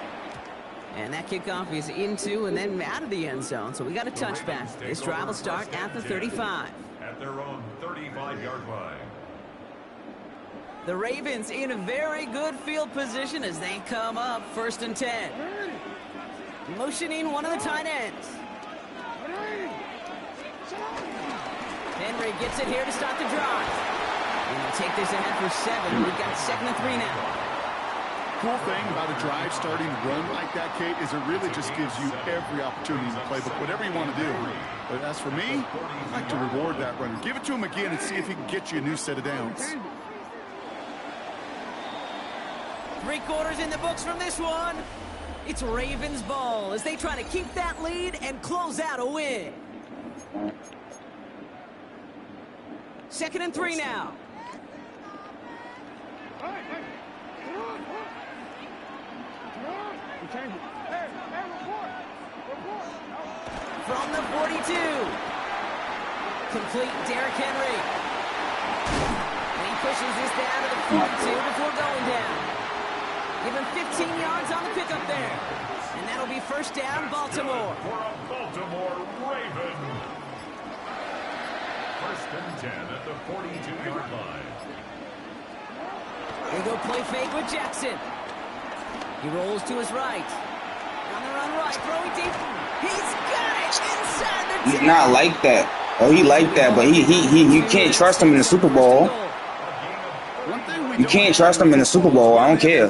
And that kickoff is into and then out of the end zone. So we got a touchback. This drive will start at the 35. At their own 35-yard line. The Ravens in a very good field position as they come up 1st and 10. Motioning one of the tight ends. Henry gets it here to start the drive. And they'll take this ahead for 7. We've got 2nd and 3 now. Cool thing about a drive starting to run like that, Kate, is it really just gives you every opportunity in the playbook, whatever you want to do. But as for me, I like to reward that runner. Give it to him again and see if he can get you a new set of downs. 3 quarters in the books from this one. It's Ravens ball as they try to keep that lead and close out a win. 2nd and 3 now. From the 42. Complete Derrick Henry. And he pushes this down to the 42 before going down. Give him 15 yards on the pickup there. And that'll be 1st down, Baltimore. For a Baltimore Raven. 1st and 10 at the 42-yard line. They go play fake with Jackson. He rolls to his right. On the run right, throwing deep. He's got it inside the 10. He's not like that. Oh, he like that, but you can't trust him in the Super Bowl. You can't trust him in the Super Bowl. I don't care.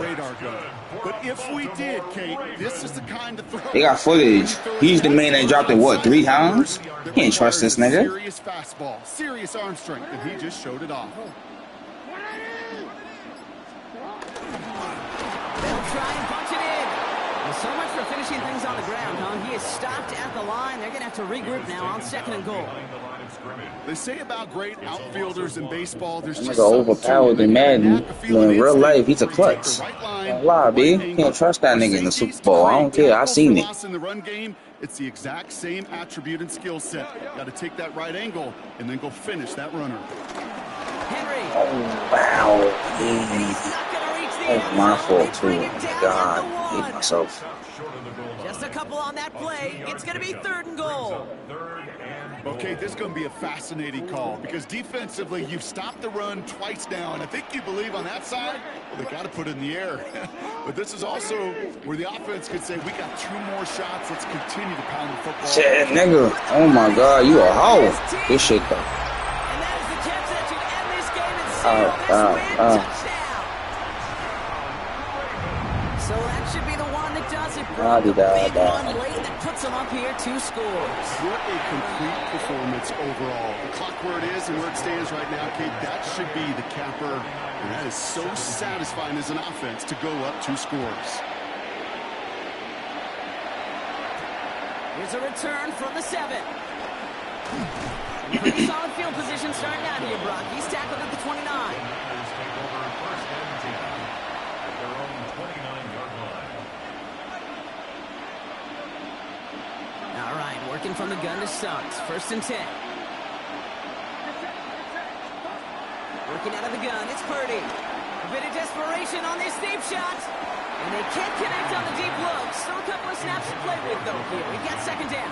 But if we did, Kate, this is the kind of throw. They got footage. He's the man that dropped it, what, 3 times? You can't trust this nigga. Serious fastball, serious arm strength, and he just showed it off. They'll try and punch it in. Well, so much for finishing things on the ground, huh? He is stopped at the line. They're going to have to regroup now on 2nd and goal. They say about great outfielders in baseball, there's That just nigga something overpowered to in it. Madden. In real life, he's a klutz. Don't lie, B. Can't trust that nigga in the Super Bowl. I don't care. I seen it. In the run game, it's the exact same attribute and skill set. Got to take that right angle and then go finish that runner. Henry. Oh, wow. He's not going to reach the That was end my zone. fault, They too. bring Oh, it my down God. at the I hate one. myself. Just a couple on that play. It's going to be 3rd and goal. Okay, this is going to be a fascinating call because defensively, you've stopped the run twice now, and I think you believe on that side, well, they got to put it in the air. But this is also where the offense could say, we got 2 more shots. Let's continue to pound the football. Shit, nigga. Oh, my God. You a hoe. This shit, though. And that is the catch that should end this game and seal this win. Touchdown. So that should be the one that does it, bro. The big one late that puts them up here 2 scores. What a complete performance overall. The clock where it is and where it stands right now, Kate, that should be the capper. And that is so satisfying as an offense to go up 2 scores. Here's a return from the 7. Pretty solid field position starting out here, Brock. He's tackled at the 29. All right, working from the gun to start. 1st and 10. Working out of the gun, it's Purdy. A bit of desperation on this deep shot. And they can't connect on the deep look. Still a couple of snaps to play with, though, here. We got 2nd down.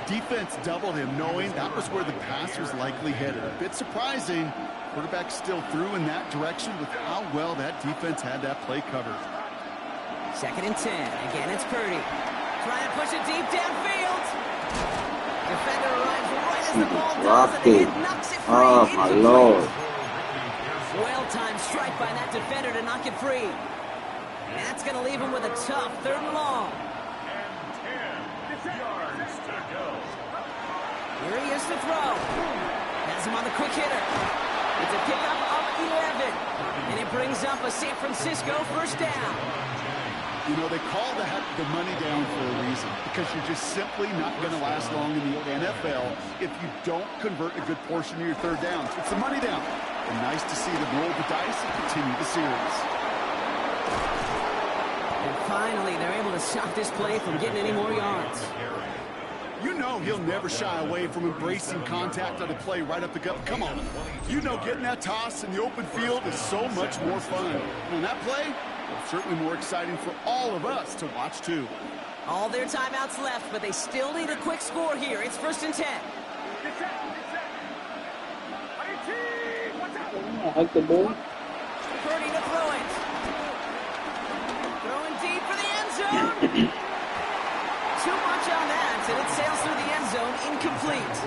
Defense doubled him, knowing that was where the pass was likely headed. A bit surprising. Quarterback still threw in that direction with how well that defense had that play covered. 2nd and 10. Again, it's Purdy. Trying to push it deep downfield. Defender arrives right as the ball does, and the hit knocks it free. Oh, my Lord. Well-timed strike by that defender to knock it free. And that's going to leave him with a tough 3rd and long. Here he is to throw. Has him on the quick hitter. It's a pickup of 11. And it brings up a San Francisco 1st down. You know, they call that the money down for a reason, because you're just simply not going to last long in the NFL if you don't convert a good portion of your 3rd downs. It's the money down. And nice to see them roll the dice and continue the series. And finally, they're able to stop this play from getting any more yards. You know he'll never shy away from embracing contact on a play right up the gut. Come on. You know getting that toss in the open field is so much more fun. And on that play, well, certainly more exciting for all of us to watch, too. All their timeouts left, but they still need a quick score here. It's 1st and 10. I like the ball. Purdy to throw it. Throwing deep for the end zone. Too much on that, and it sails through the end zone, incomplete.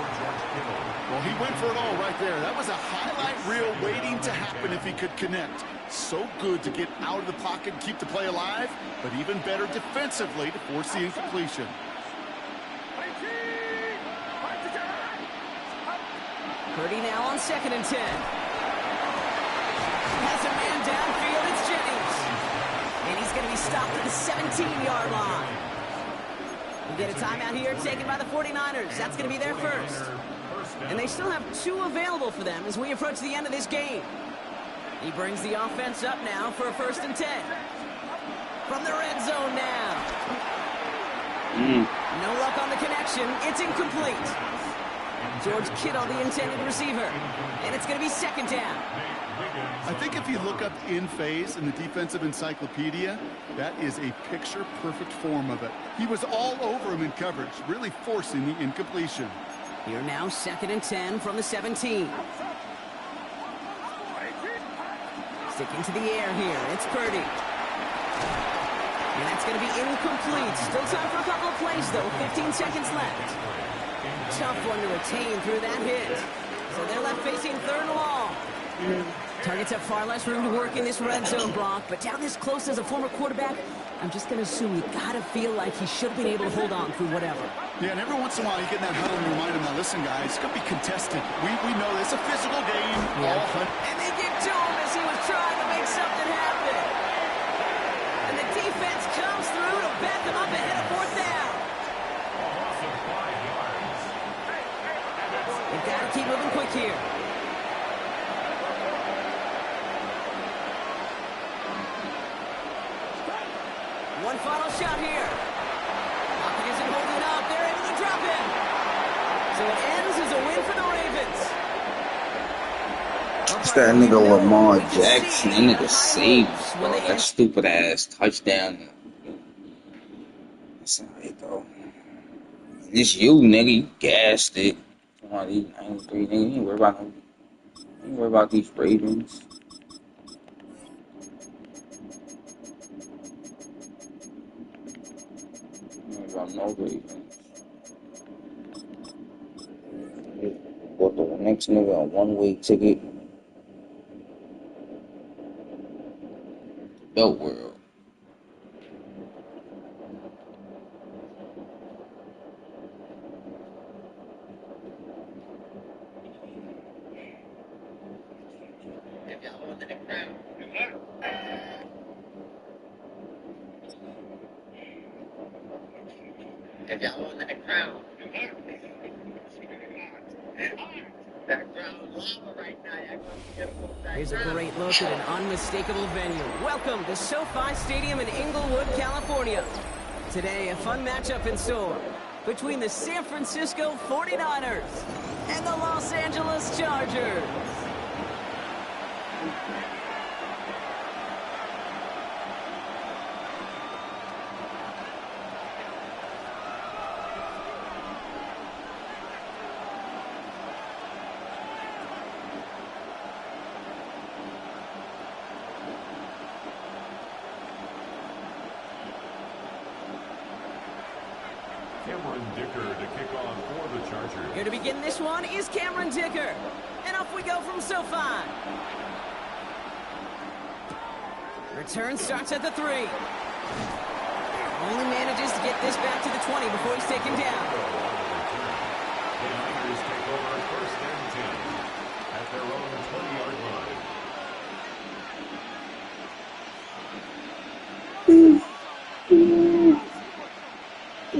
Well, he went for it all right there. That was a highlight reel waiting to happen if he could connect. So good to get out of the pocket and keep the play alive, but even better defensively to force the incompletion. Purdy now on 2nd and 10. Has a man downfield, it's Jennings. And he's going to be stopped at the 17-yard line. We get a timeout here taken by the 49ers. That's going to be their 1st. And they still have 2 available for them as we approach the end of this game. He brings the offense up now for a 1st and 10. From the red zone now. No luck on the connection. It's incomplete. George Kittle, the intended receiver. And it's going to be 2nd down. I think if you look up in phase in the defensive encyclopedia, that is a picture-perfect form of it. He was all over him in coverage, really forcing the incompletion. Here now, 2nd and 10 from the 17. Sticking to the air here, it's Purdy. And that's going to be incomplete. Still time for a couple of plays, though. 15 seconds left. Tough one to retain through that hit. So they're left facing 3rd and long. Targets have far less room to work in this red zone block, but down this close as a former quarterback, I'm just going to assume you got to feel like he should have been able to hold on through whatever. Yeah, and every once in a while you get in that huddle and you remind him, now listen, guys, it's going to be contested. We know this is a physical game. Yeah. And they get to him as he was trying to make something happen. And the defense comes through here. One final shot here. Pocket isn't holding up. They're able to drop him. So it ends as a win for the Ravens. It's that nigga Lamar Jackson. That nigga saved us, bro. That stupid ass touchdown. That's alright, though. It's you, nigga. You gassed it. Come on, these 93 nigga. You ain't worry about these Ravens. About no Ravens. Bought the next nigga a one-way ticket. Belt World. If y'all want that crown, background lava right now. Here's a great look at an unmistakable venue. Welcome to SoFi Stadium in Inglewood, California. Today, a fun matchup in store between the San Francisco 49ers and the Los Angeles Chargers. Here to begin this one is Cameron Dicker. And off we go from SoFi. Return starts at the 3. Only manages to get this back to the 20 before he's taken down. The Niners take over first and 10 at their own 20-yard line.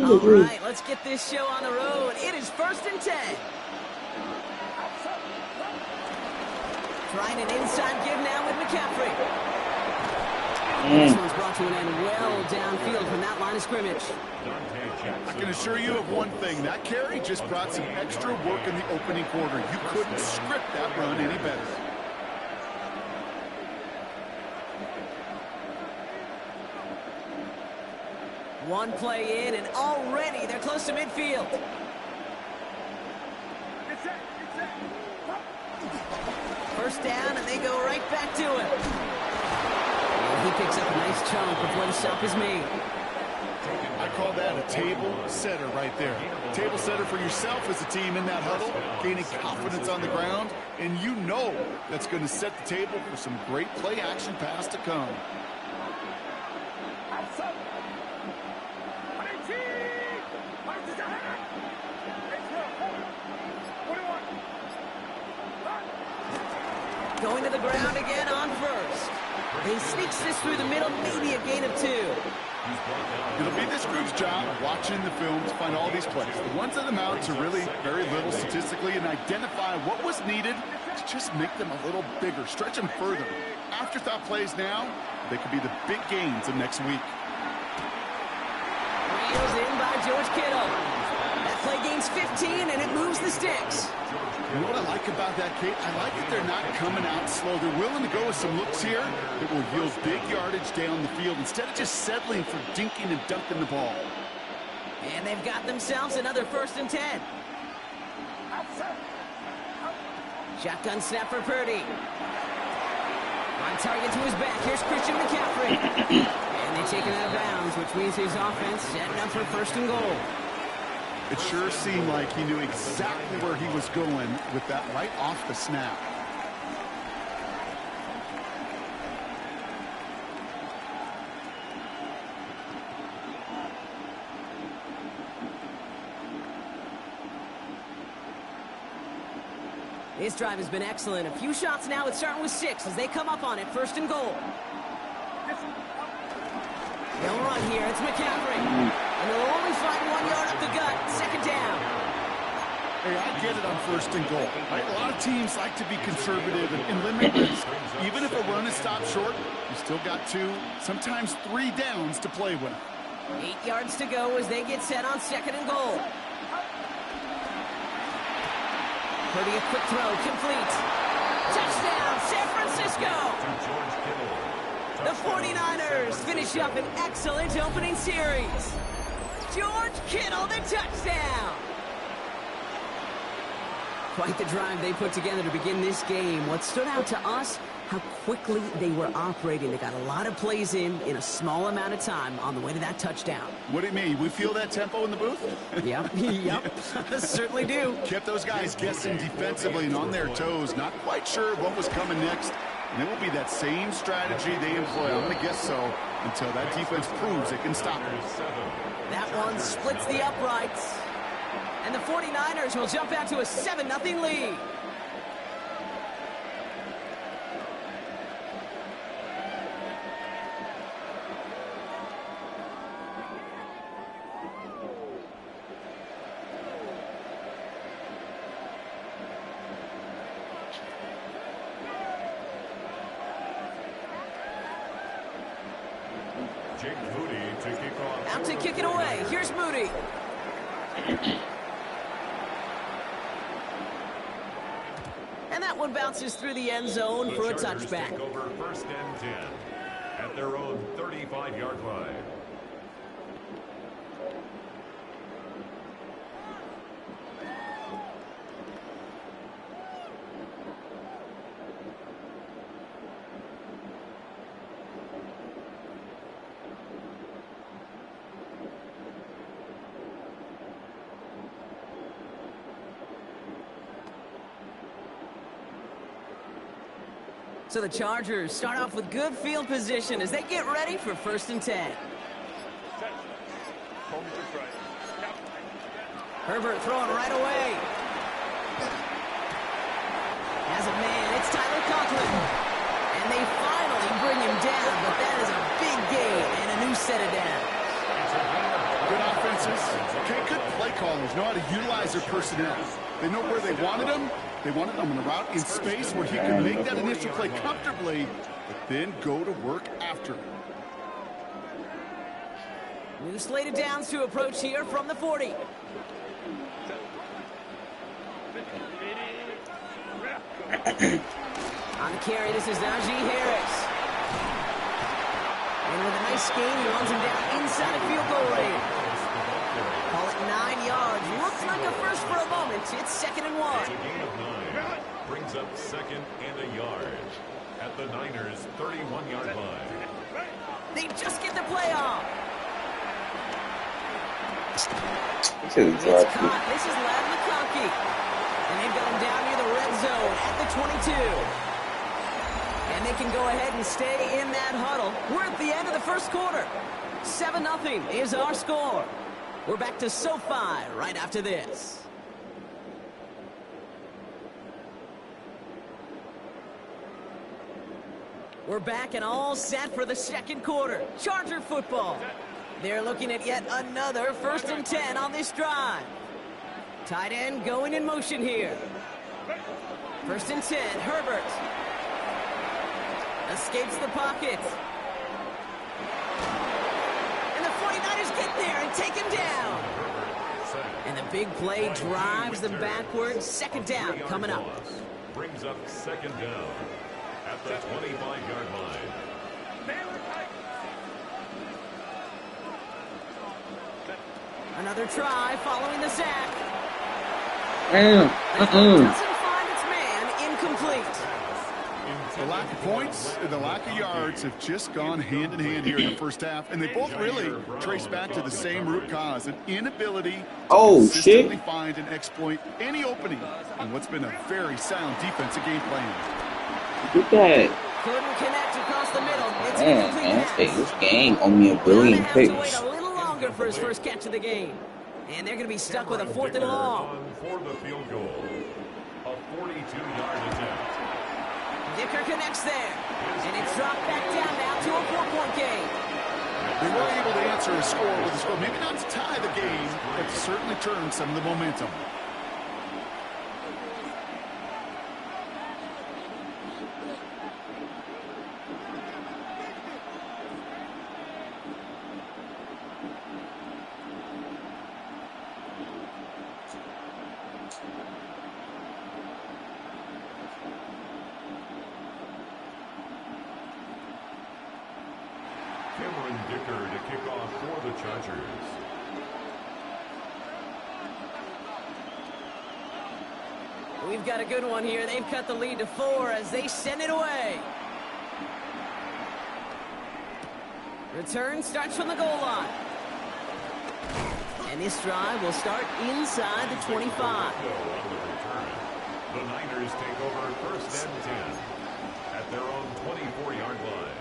All right, let's get this show on the road. It is first and 10. Trying an inside give now with McCaffrey. This one's brought to an end well downfield from that line of scrimmage. I can assure you of one thing. That carry just brought some extra work in the opening quarter. You couldn't script that run any better. One play in, and already they're close to midfield. First down, and they go right back to him. And he picks up a nice chunk before the stop is made. I call that a table setter right there. Table setter for yourself as a team in that huddle, gaining confidence on the ground, and you know that's going to set the table for some great play action pass to come. Going to the ground again on first. He sneaks this through the middle, maybe a gain of 2. It'll be this group's job watching the film to find all these plays. The ones that amount to really very little statistically and identify what was needed to just make them a little bigger, stretch them further. Afterthought plays now, they could be the big gains of next week. Reels in by George Kittle. That play gains 15, and it moves the sticks. You know what I like about that, Kate? I like that they're not coming out slow. They're willing to go with some looks here that will yield big yardage down the field instead of just settling for dinking and dunking the ball. And they've got themselves another first and 10. Shotgun snap for Purdy. On target to his back. Here's Christian McCaffrey. And they take him out of bounds, which means his offense setting up for first and goal. It sure seemed like he knew exactly where he was going with that right off the snap. This drive has been excellent. A few shots now. It's starting with 6 as they come up on it. First and goal. They'll run here. It's McCaffrey. And they'll only find 1 yard up the gut. Second down. Hey, I get it on 1st and goal. Right? A lot of teams like to be conservative and limit risk. Even if a run is stopped short, you still got 2, sometimes 3 downs to play with. 8 yards to go as they get set on 2nd and goal. Purdy, a quick throw, complete. Touchdown, San Francisco! The 49ers finish up an excellent opening series. George Kittle, the touchdown! Quite the drive they put together to begin this game. What stood out to us, how quickly they were operating. They got a lot of plays in a small amount of time on the way to that touchdown. What do you mean? We feel that tempo in the booth? Yep, yep, certainly do. Kept those guys guessing defensively and on their toes, not quite sure what was coming next. And it will be that same strategy they employ, I'm going to guess so, until that defense proves it can stop it. That one splits the uprights. And the 49ers will jump out to a 7-0 lead. Out to kick it away. Here's Moody. And that one bounces through the end zone for a touchback. Take over 1st and 10 at their own 35-yard line. So the Chargers start off with good field position as they get ready for 1st and 10. Herbert throwing right away. Has a man, it's Tyler Conklin. And they finally bring him down, but that is a big gain and a new set of downs. Good offenses. Okay, good play callers know how to utilize their personnel. They know where they wanted them. They wanted them on a route in space where he could make that initial play comfortably, but then go to work after. New slate of downs to approach here from the 40. On the carry, this is Najee Harris. And with a nice gain, he runs him down inside of field goal range. Call it 9 yards. Looks like a first for a moment. It's 2nd and 1. It's a gain of 9. Brings up 2nd and a yard at the Niners' 31-yard line. They just get the play off. It's caught. This is Ladd McConkey. And they've got him down near the red zone at the 22. And they can go ahead and stay in that huddle. We're at the end of the 1st quarter. 7-0 is our score. We're back to SoFi right after this. We're back and all set for the 2nd quarter. Charger football. They're looking at yet another 1st and 10 on this drive. Tight end going in motion here. 1st and 10, Herbert. Escapes the pocket. And the 49ers get there and take him down. And the big play drives them backwards. 2nd down coming up. Brings up 2nd down at the 25-yard line. Another try following the sack. Damn. Doesn't find its man. Incomplete. The lack of points and the lack of yards have just gone hand in hand here in the 1st half, and they both really trace back to the same root cause, an inability to consistently find and exploit any opening on what's been a very sound defensive game plan. Look at that. Couldn't connect across the middle. It's Man, incomplete. this game on me a billion Have to wait picks. a little longer for his first catch of the game. And they're going to be stuck with a 4th and long. For the field goal, a 42-yard attempt. Dicker connects there. And it's dropped back down now to a 4-point game. They were able to answer a score with a score, maybe not to tie the game, but to certainly turn some of the momentum. To kick off for the Chargers. We've got a good one here. They've cut the lead to 4 as they send it away. Return starts from the goal line. And this drive will start inside the 25. The Niners take over first and 10 at their own 24-yard line.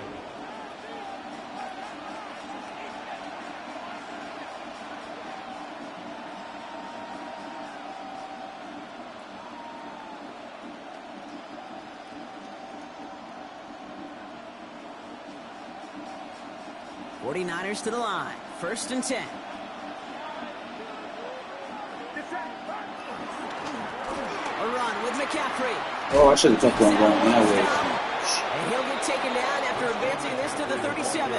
Niners to the line. First and 10. A run with McCaffrey. Oh, I should have kept on going that way. And he'll get taken down after advancing this to the 37.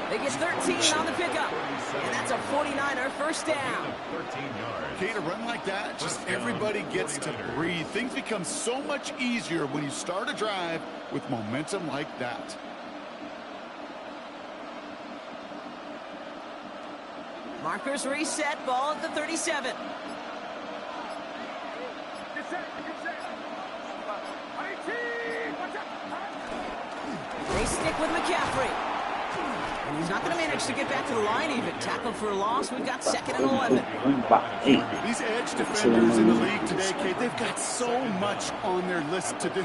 They get 13 on the pickup. And that's a 49er first down. 13 yards. Okay, to run like that, just everybody gets to breathe. Things become so much easier when you start a drive with momentum like that. Markers reset, ball at the 37. They stick with McCaffrey. And he's not going to manage to get back to the line even. Tackle for a loss. We've got 2nd and 11. These edge defenders in the league today, Kate, they've got so much on their list to do.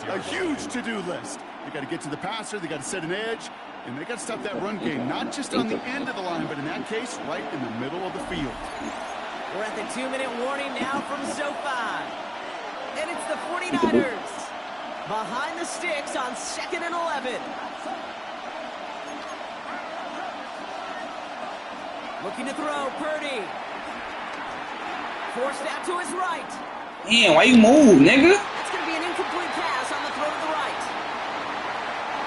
A huge to-do list. They got to get to the passer. They got to set an edge. And they got to stop that run game, not just on the end of the line, but in that case, right in the middle of the field. We're at the 2-minute warning now from SoFi. And it's the 49ers behind the sticks on 2nd and 11. Looking to throw, Purdy. Forced out to his right. Man, why you move, nigga? It's going to be an incomplete pass on the throw to the right.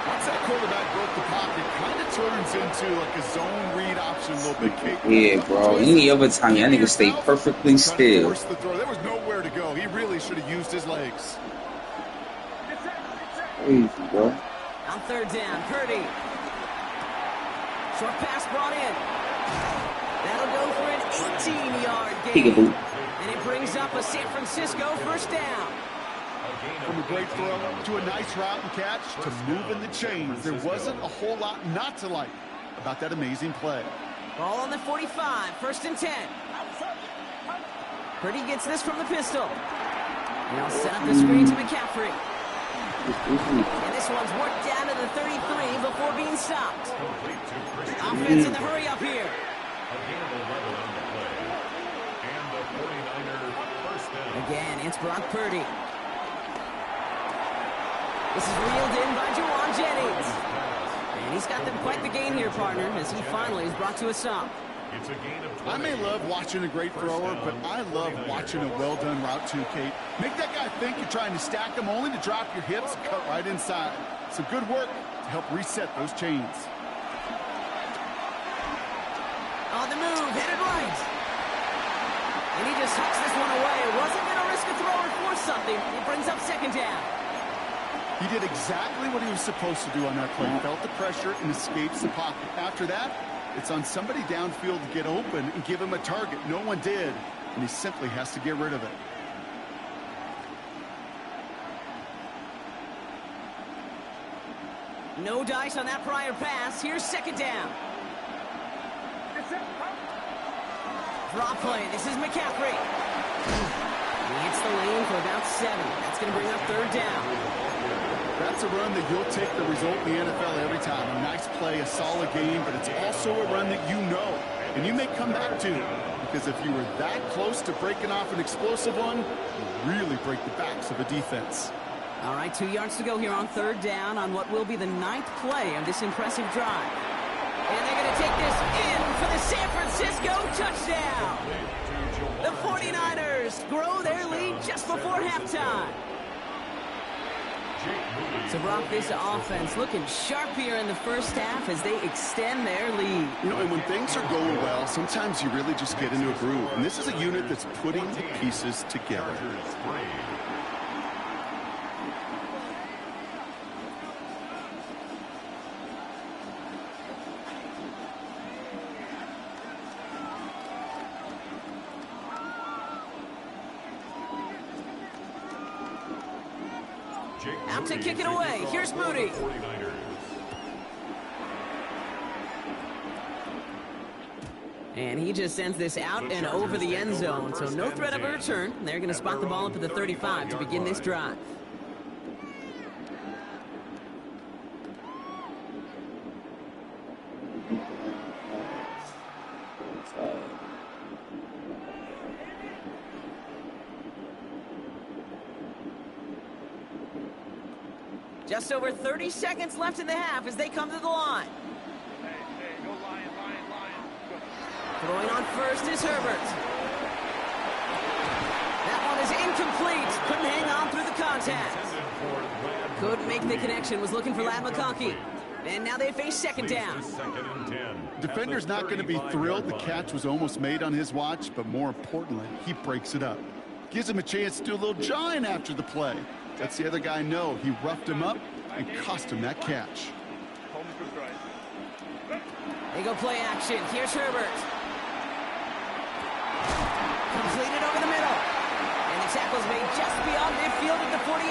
Once that quarterback broke the pocket, it kind of turns into like a zone read option a little bit, Kate. Yeah, bro. Any other time, y'all niggas stay perfectly still. There was nowhere to go. He really should have used his legs. Crazy, bro. On 3rd down, Purdy. Short pass brought in. That'll go for an 18-yard gain. And it brings up a San Francisco first down. From a great throw to a nice route and catch to moving the chains. There wasn't a whole lot not to like about that amazing play. Ball on the 45, 1st and 10. Purdy gets this from the pistol. And he'll set up the screen to McCaffrey. And this one's worked down to the 33 before being stopped. Offense in the hurry up here. Again, it's Brock Purdy. This is reeled in by Juwan Jennings. And he's got them quite the gain here, partner, as he finally is brought to a stop. I may love watching a great thrower, but I love watching a well-done route too, Kate. Make that guy think you're trying to stack him only to drop your hips and cut right inside. Some good work to help reset those chains. On the move, headed right. And he just hooks this one away. Wasn't going to risk a throw or force something. It brings up 2nd down. He did exactly what he was supposed to do on that play. He felt the pressure and escapes the pocket. After that, it's on somebody downfield to get open and give him a target. No one did, and he simply has to get rid of it. No dice on that prior pass. Here's 2nd down. Drop play. This is McCaffrey. He hits the lane for about 7. That's going to bring up 3rd down. That's a run that you'll take the result in the NFL every time. A nice play, a solid game, but it's also a run that you know, and you may come back to, because if you were that close to breaking off an explosive one, you really break the backs of a defense. All right, 2 yards to go here on 3rd down on what will be the 9th play of this impressive drive. And they're going to take this in for the San Francisco touchdown. The 49ers grow their lead just before halftime. So, Brock, this offense looking sharp here in the first half as they extend their lead. You know, and when things are going well, sometimes you really just get into a groove. And this is a unit that's putting the pieces together. Out to kick it away. Here's Moody. And he just sends this out and over the end zone, so no threat of a return. They're going to spot the ball up at the 35 to begin this drive. Just over 30 seconds left in the half as they come to the line. Throwing on first is Herbert. That one is incomplete. Couldn't hang on through the contact. Couldn't make the connection. Was looking for Lad McConkey. And now they face second down. Defender's not going to be thrilled the catch was almost made on his watch, but more importantly, he breaks it up. Gives him a chance to do a little jawing after the play. Lets the other guy know he roughed him up and cost him that catch. They go play action. Here's Herbert. Completed over the middle. And the tackle's made just beyond midfield at the 48.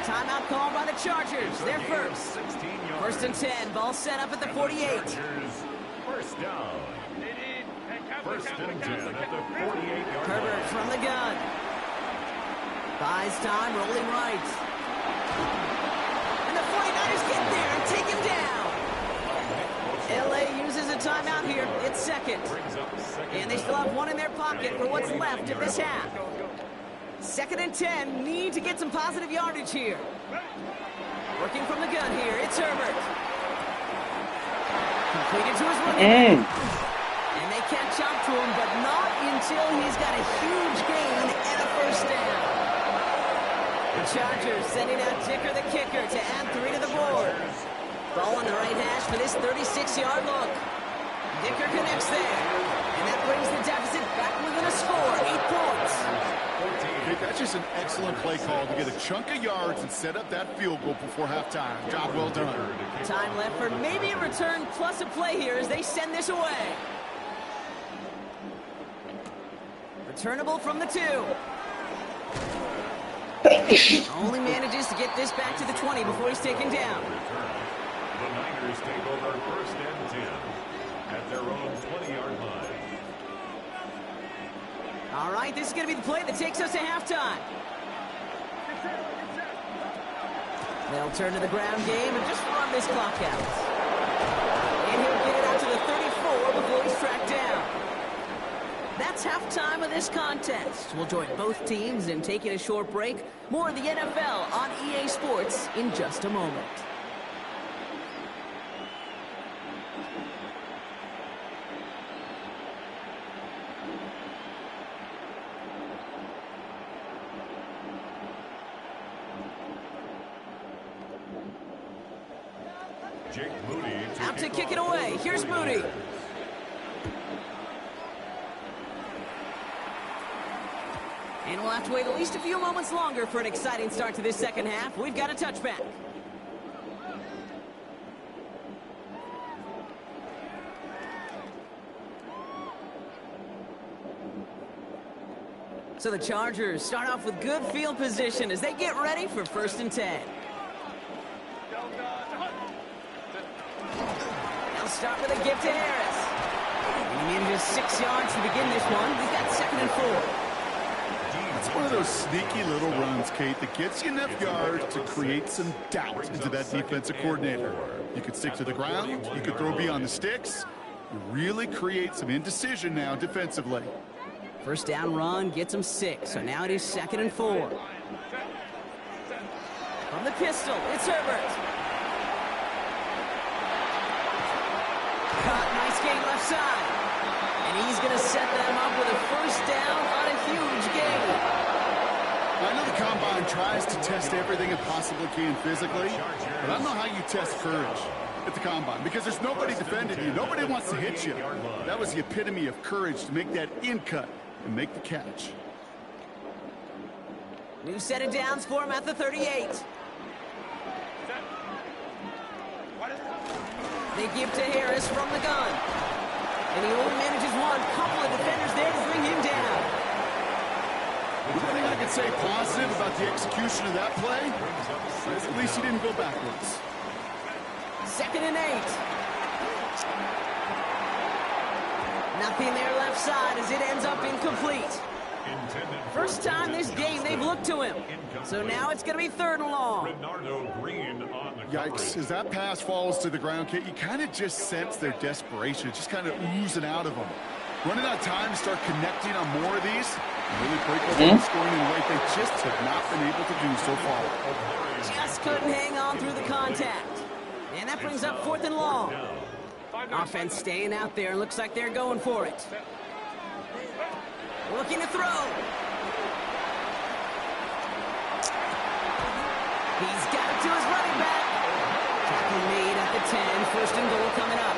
Timeout called by the Chargers. They're first. First and 10. Ball set up at the 48. First down. First and 10 at the 48-yard line. Herbert from the gun. Buys time, rolling right. And the 49ers get there and take him down. LA uses a timeout here. It's second. And they still have one in their pocket for what's left of this half. Second and 10. Need to get some positive yardage here. Working from the gun here. It's Herbert. Completed to his running back. And they catch up to him, but not until he's got a huge gain and a first down. The Chargers sending out Dicker the kicker to add 3 to the board. Ball on the right hash for this 36-yard look. Dicker connects there. And that brings the deficit back within a score, 8 points. Hey, that's just an excellent play call to get a chunk of yards and set up that field goal before halftime. Job well done. Time left for maybe a return plus a play here as they send this away. Returnable from the 2. Only manages to get this back to the 20 before he's taken down. The Niners take over first and 10 at their own 20-yard line. All right, this is going to be the play that takes us to halftime. They'll turn to the ground game and just run this clock out. And he'll get it out to the 34 before he's tracked down. That's halftime of this contest. We'll join both teams in taking a short break. More of the NFL on EA Sports in just a moment. Out to kick it away. Here's Moody. And we'll have to wait at least a few moments longer for an exciting start to this second half. We've got a touchback. So the Chargers start off with good field position as they get ready for first and 10. They'll start with a gift to Harris. And he manages 6 yards to begin this one. We've got second and 4. It's one of those sneaky little runs, Kate, that gets you enough yards to create some doubt into that defensive coordinator. You could stick to the ground. You could throw beyond the sticks. You really create some indecision now defensively. First down run gets him 6, so now it is second and 4. From the pistol, it's Herbert. Caught, nice gain left side. And he's going to set them up with a first down on a huge gain. I know the Combine tries to test everything it possibly can physically, but I don't know how you test courage at the Combine because there's nobody defending you. Nobody wants to hit you. That was the epitome of courage to make that in cut and make the catch. New set of downs for him at the 38. They give to Harris from the gun. And he only manages one. Couple of defenders there to bring him down. The only thing I can say positive about the execution of that play is at least he didn't go backwards. 2nd and 8. Nothing there left side as it ends up incomplete. First time this game they've looked to him. So now it's going to be 3rd and long. Yikes, as that pass falls to the ground, Kate, you kind of just sense their desperation. It's just kind of oozing out of them. Running out of time to start connecting on more of these. Really break open scoring in a way they just have not been able to do so far. Just couldn't hang on through the contact. And that brings up 4th and long. Offense staying out there. Looks like they're going for it. Looking to throw. He's got it to his running back. Tackle made at the 10. 1st and goal coming up.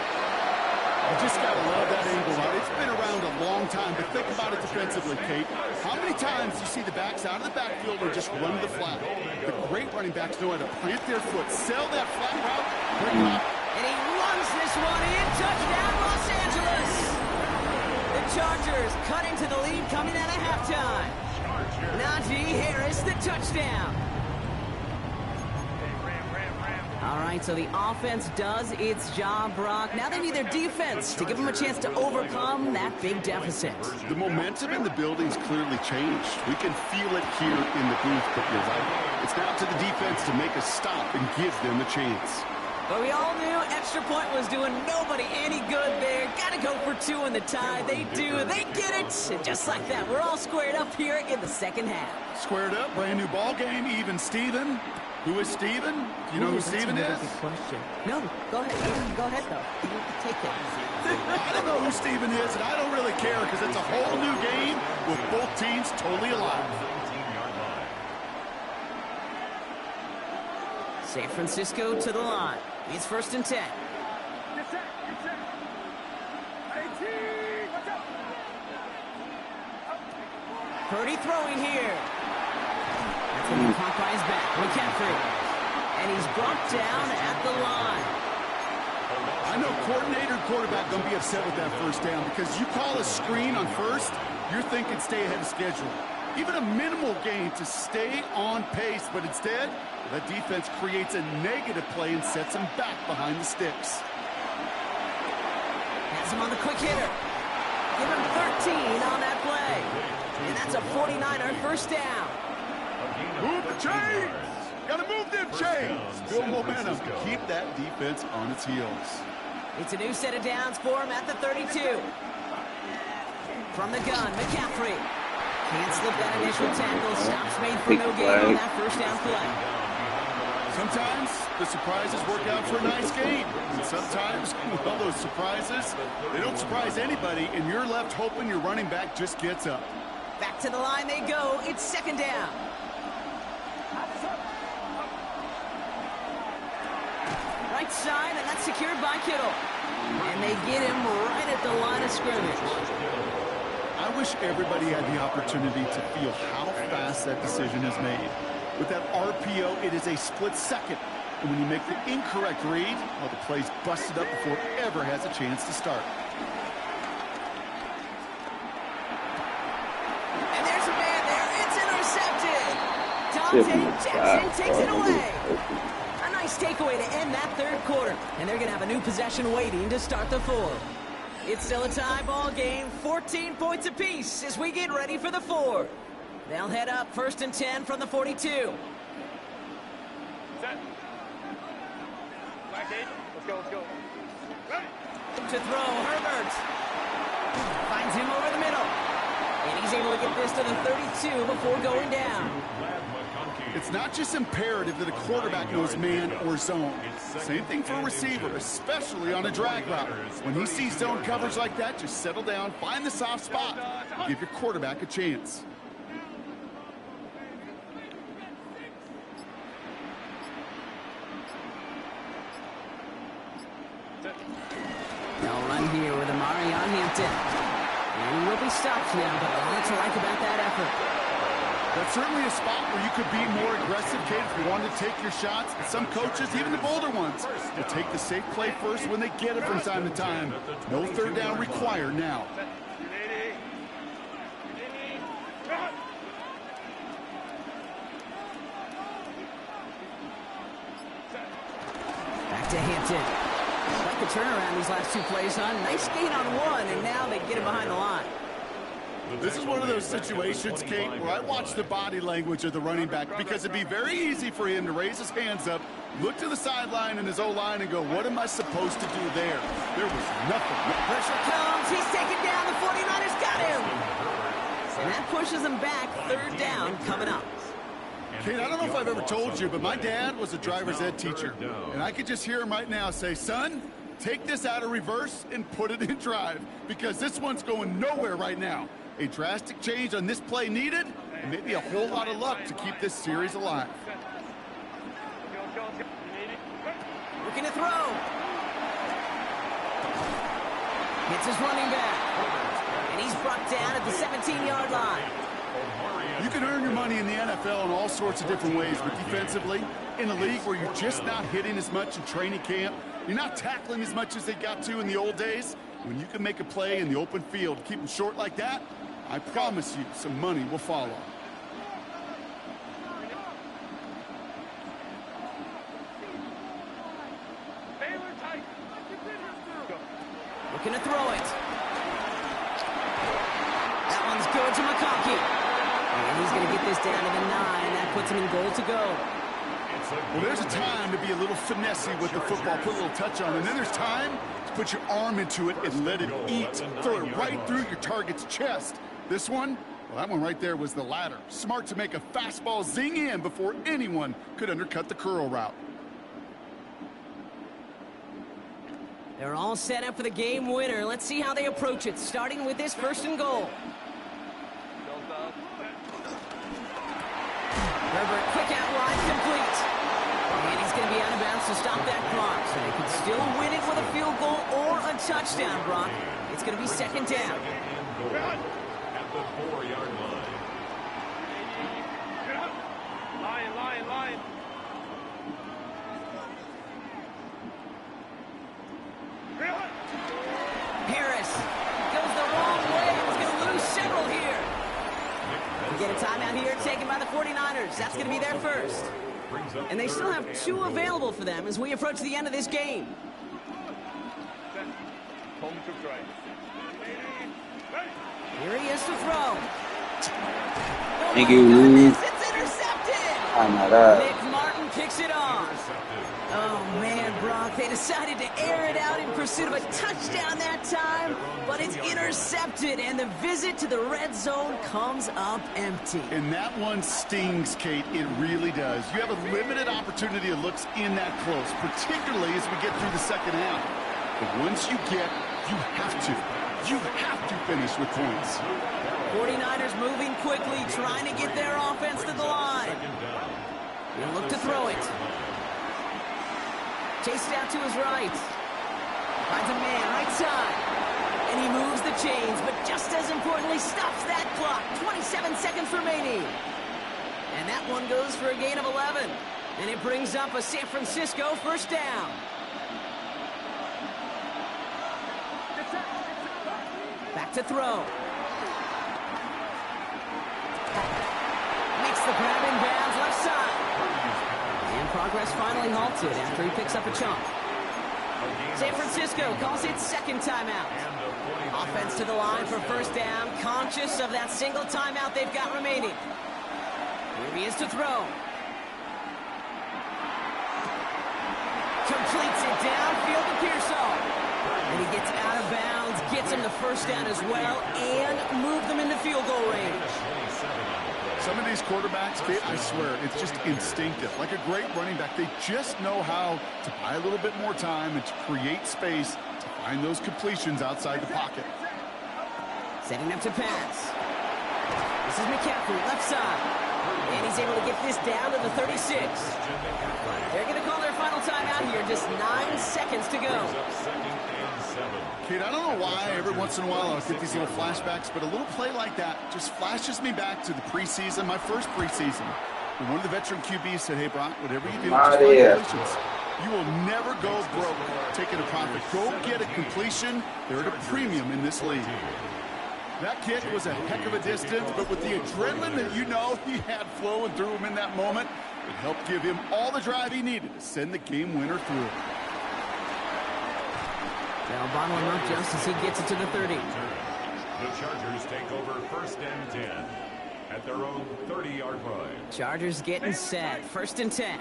You just got to love that angle. It's been around a long time, but think about it defensively, Kate. How many times do you see the backs out of the backfield or just run the flat? The great running backs know how to plant their foot, sell that flat route, bring it up. And he runs this one in. Touchdown, Los Angeles. The Chargers cut into the lead coming out of halftime. Najee Harris, the touchdown. All right, so the offense does its job, Brock. Now they need their defense to give them a chance to overcome that big deficit. The momentum in the building's clearly changed. We can feel it here in the booth, but you're right. It's now to the defense to make a stop and give them a chance. But we all knew extra point was doing nobody any good there. Got to go for 2 in the tie. They do. They get it. And just like that, we're all squared up here in the 2nd half. Squared up, brand new ball game, even Steven. Who is Steven? Do you know who Steven is? That's a question. No, go ahead. Go ahead, though. Take it. I don't know who Steven is, and I don't really care because it's a whole new game with both teams totally alive. San Francisco to the line. It's 1st and 10. Purdy throwing here. That's going to be caught by his back. McCaffrey. And he's brought down at the line. I know coordinator and quarterback going to be upset with that 1st down because you call a screen on 1st, you're thinking stay ahead of schedule. Even a minimal gain to stay on pace, but instead, the defense creates a negative play and sets him back behind the sticks. Has him on the quick hitter. Give him 13 on that play. And that's a 49er 1st down. Move the chains! Gotta move them chains! Build momentum. Keep that defense on its heels. It's a new set of downs for him at the 32. From the gun, McCaffrey. Can't slip that initial tackle. Stops made for no gain on that 1st down play. Sometimes the surprises work out for a nice game. And sometimes, well, those surprises, they don't surprise anybody, and you're left hoping your running back just gets up. Back to the line they go. It's 2nd down. Right side, and that's secured by Kittle. And they get him right at the line of scrimmage. I wish everybody had the opportunity to feel how fast that decision is made. With that RPO, it is a split second. And when you make the incorrect read, well, the play's busted up before it ever has a chance to start. And there's a man there. It's intercepted. Dante Jackson takes it away. A nice takeaway to end that 3rd quarter. And they're going to have a new possession waiting to start the 4th. It's still a tie ball game, 14 points apiece as we get ready for the 4th. They'll head up 1st and 10 from the 42. Set. Let's go. To throw, Herbert. Finds him over the middle. And he's able to get this to the 32 before going down. It's not just imperative that a quarterback knows man or zone. Same thing for a receiver, especially on a drag route. When he sees zone coverage like that, just settle down, find the soft spot, and give your quarterback a chance. They'll run here with Amari on Hampton. And he will be stopped now, but a lot to like about that effort. That's certainly a spot where you could be more aggressive, Kate, if you wanted to take your shots. Some coaches, even the bolder ones, will take the safe play first when they get it from time to time. No 3rd down required now. to Hampton. Like the turnaround these last two plays, huh? Nice gain on one, and now they get him behind the line. This is one of those situations, Kate, where I watch the body language of the running back because it'd be very easy for him to raise his hands up, look to the sideline in his O-line and go, what am I supposed to do there? There was nothing. Pressure comes. He's taken down. The 49ers got him. And that pushes them back. Third down coming up. Kate, I don't know if I've ever told you, but my dad was a driver's ed teacher. And I could just hear him right now say, son, take this out of reverse and put it in drive because this one's going nowhere right now. A drastic change on this play needed, and maybe a whole lot of luck to keep this series alive. Looking to throw. Hits his running back. And he's brought down at the 17-yard line. You can earn your money in the NFL in all sorts of different ways, but defensively, in a league where you're just not hitting as much in training camp, you're not tackling as much as they got to in the old days, when you can make a play in the open field, keep them short like that, I promise you some money will follow. Looking to throw it. That one's good to McConkey. And he's going to get this down to the 9. That puts him in goal to go. Well, there's a time to be a little finessey with the football, put a little touch on it. And then there's time to put your arm into it and let it eat. Throw it right through your target's chest. This one, well, that one right there was the latter. Smart to make a fastball zing in before anyone could undercut the curl route. They're all set up for the game winner. Let's see how they approach it, starting with this 1st and goal. Herbert, quick out wide, complete. And he's going to be out of bounds to stop that clock. So they can still win it with a field goal or a touchdown, Brock. It's going to be 2nd down. At the 4-yard line. Line. Harris goes the wrong way. He's going to lose several here. We get a timeout here taken by the 49ers. That's going to be their first. And they still have 2 available for them as we approach the end of this game. Here he is to throw. Oh, thank you. It's intercepted. Oh my God. Nick Martin picks it off. Oh man, Brock, they decided to air it out in pursuit of a touchdown that time, but it's intercepted, and the visit to the red zone comes up empty. And that one stings, Kate. It really does. You have a limited opportunity that looks in that close, particularly as we get through the second half. But once you have to finish with points. 49ers moving quickly, trying to get their offense to the line. He'll look to throw it. Chased out to his right. Finds a man, right side. And he moves the chains, but just as importantly, stops that clock. 27 seconds remaining. And that one goes for a gain of 11. And it brings up a San Francisco 1st down. Back to throw. Makes the grab in bounds left side. And progress finally halted after he picks up a chunk. San Francisco calls it 2nd timeout. Offense to the line for 1st down, conscious of that single timeout they've got remaining. Here he is to throw. Completes it downfield to Pearsall. And he gets out of bounds, gets him the 1st down as well, and move them into field goal range. Some of these quarterbacks, I swear, it's just instinctive. Like a great running back, they just know how to buy a little bit more time and to create space to find those completions outside the pocket. Setting up to pass. This is McCaffrey, left side. And he's able to get this down to the 36. They're going to call their final timeout here. Just 9 seconds to go. Kid, I don't know why every once in a while I'll get these little flashbacks, but a little play like that just flashes me back to the preseason, my first preseason. And one of the veteran QBs said, hey, Brock, whatever you do, just find completions. You will never go broke taking a profit. Go get a completion. They're at a premium in this league. That kick was a heck of a distance, but with the adrenaline that you know he had flowing through him in that moment, it helped give him all the drive he needed to send the game winner through. They'll bottle him up just as he gets it to the 30. The Chargers take over 1st and 10 at their own 30-yard line. Chargers getting set. 1st and 10.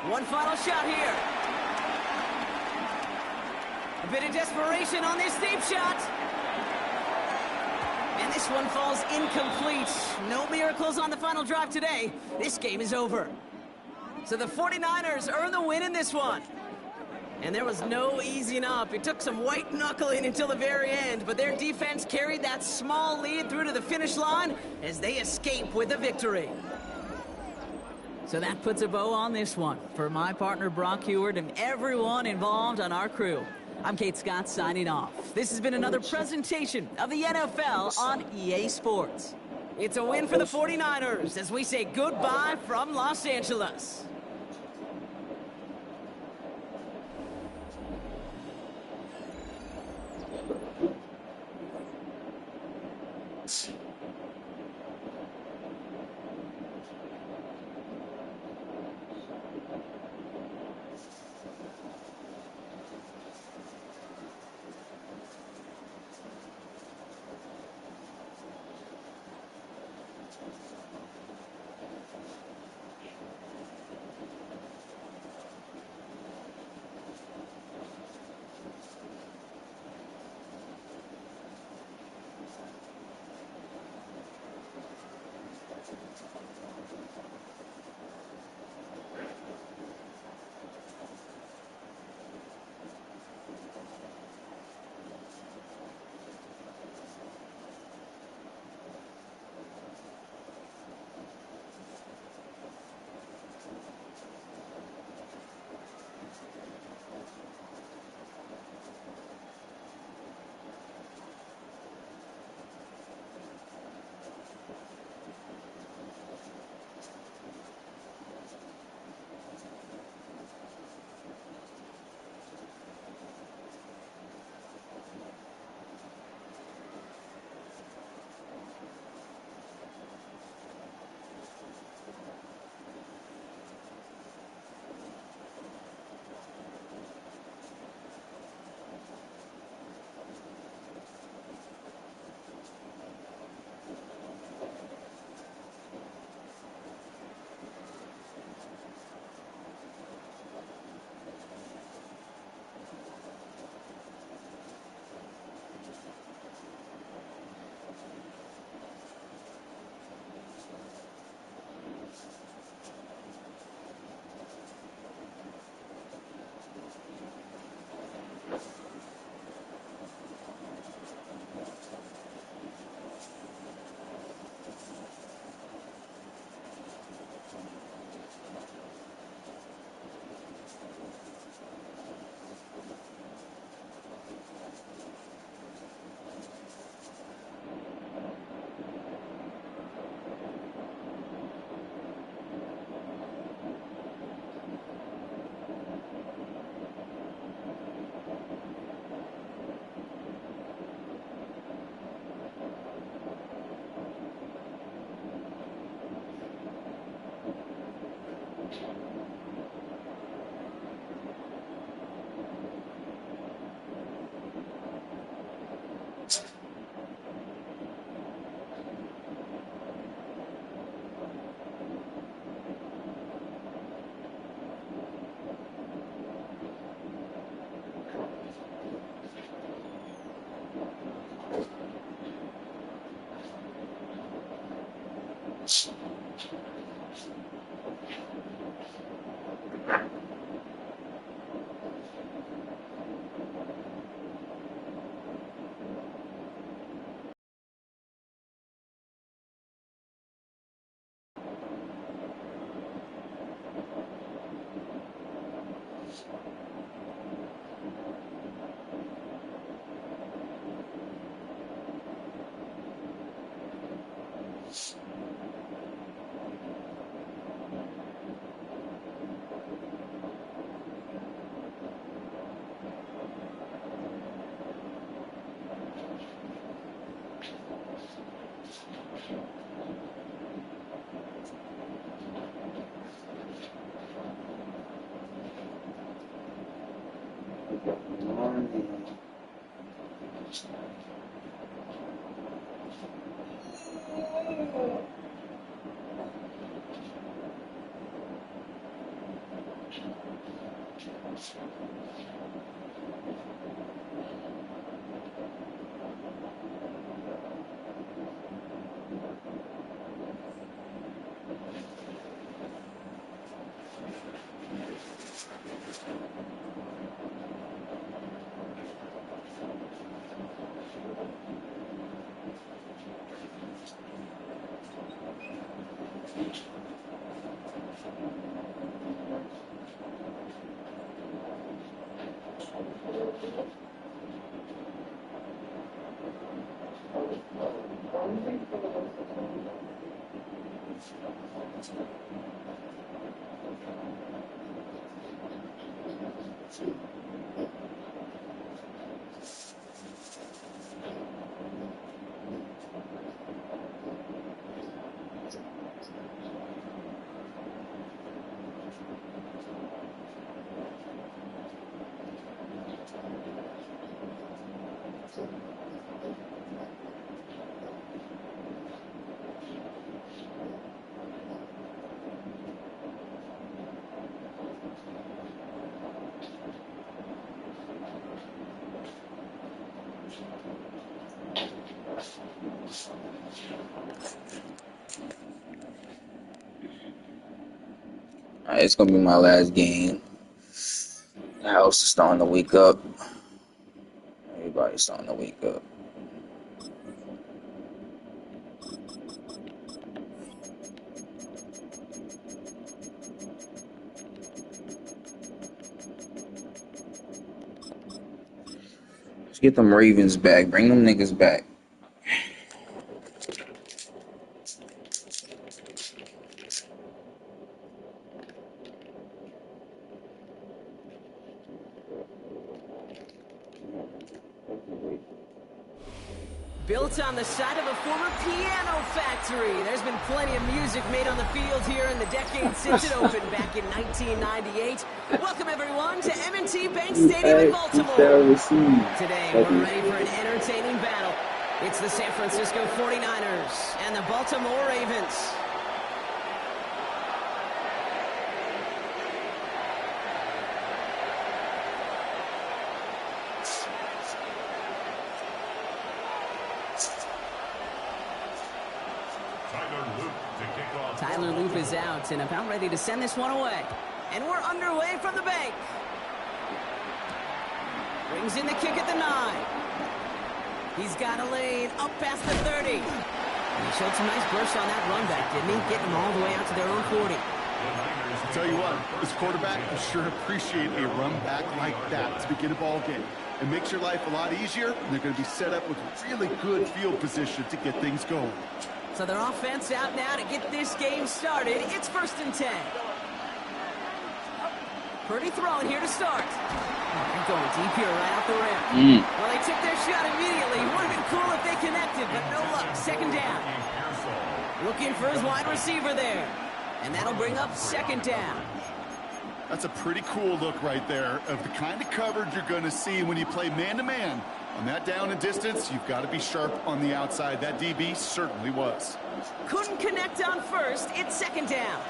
One final shot here. A bit of desperation on this deep shot. And this one falls incomplete. No miracles on the final drive today. This game is over. So the 49ers earn the win in this one. And there was no easing up. It took some white knuckling until the very end, but their defense carried that small lead through to the finish line as they escape with a victory. So that puts a bow on this one. For my partner Brock Heward and everyone involved on our crew, I'm Kate Scott signing off. This has been another presentation of the NFL on EA Sports. It's a win for the 49ers as we say goodbye from Los Angeles. Alright, it's gonna be my last game. The house is starting to wake up. Everybody's starting to wake up. Let's get them Ravens back. Bring them niggas back. Built on the side of a former piano factory, there's been plenty of music made on the field here in the decade since it opened back in 1998. Welcome, everyone, to M&T Bank Stadium in Baltimore. Today, we're ready for an entertaining battle. It's the San Francisco 49ers and the Baltimore Ravens. Tyler Loop is out and about ready to send this one away. And we're underway from the bank. Brings in the kick at the 9. He's got a lane up past the 30. And he showed some nice bursts on that run back, didn't he? Getting them all the way out to their own 40. I'll tell you what, this quarterback will sure appreciate a run back like that to begin a ball game. It makes your life a lot easier, and they're going to be set up with really good field position to get things going. So their offense out now to get this game started. It's 1st and 10. Purdy throwing here to start. They're going deep here right off the rim. Well, they took their shot immediately. Would have been cool if they connected, but no luck. 2nd down. Looking for his wide receiver there. And that'll bring up 2nd down. That's a pretty cool look right there of the kind of coverage you're going to see when you play man-to-man. On that down and distance, you've got to be sharp on the outside. That DB certainly was. Couldn't connect on 1st. It's 2nd down.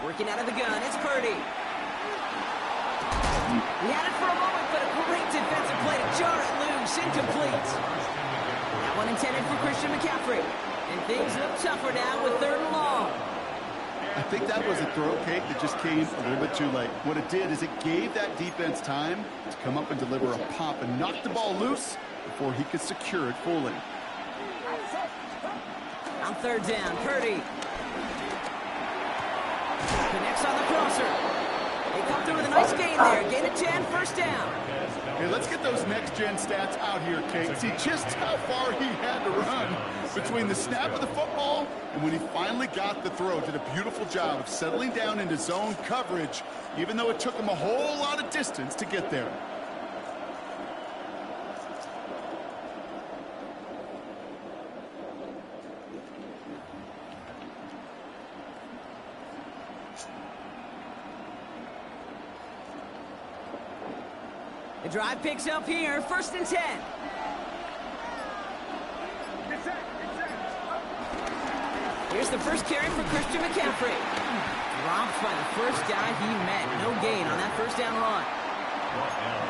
Working out of the gun, it's Purdy. He had it for a moment, but a great defensive play to jar it loose. Incomplete. That one intended for Christian McCaffrey. And things look tougher now with 3rd and long. I think that was a throw, Kate, that just came a little bit too late. What it did is it gave that defense time to come up and deliver a pop and knock the ball loose before he could secure it fully. On 3rd down, Purdy. Connects on the crosser. They come through with a nice gain there. Gain of 10, 1st down. Hey, let's get those next-gen stats out here, Kate. See just how far he had to run between the snap of the football and when he finally got the throw. Did a beautiful job of settling down into zone coverage, even though it took him a whole lot of distance to get there. The drive picks up here, 1st and 10. Here's the first carry for Christian McCaffrey. Dropped by the first guy he met. No gain on that first down run.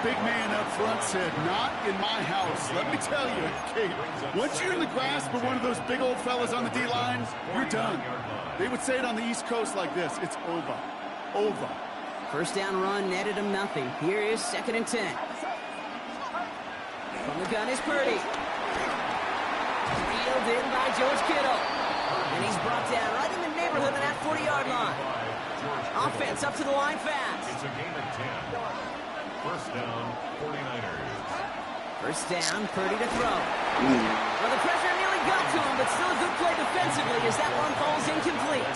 Big man up front said, not in my house. Let me tell you, Kate, once you're in the grasp of one of those big old fellas on the D-line, you're done. They would say it on the East Coast like this. It's over. Over. First down run netted him nothing. Here is 2nd and 10. From the gun is Purdy. Reeled in by George Kittle. And he's brought down right in the neighborhood of that 40-yard line. Offense up to the line fast. It's a gain of 10. First down, 49ers. First down, Purdy to throw. Well, the pressure nearly got to him, but still a good play defensively as that one falls incomplete.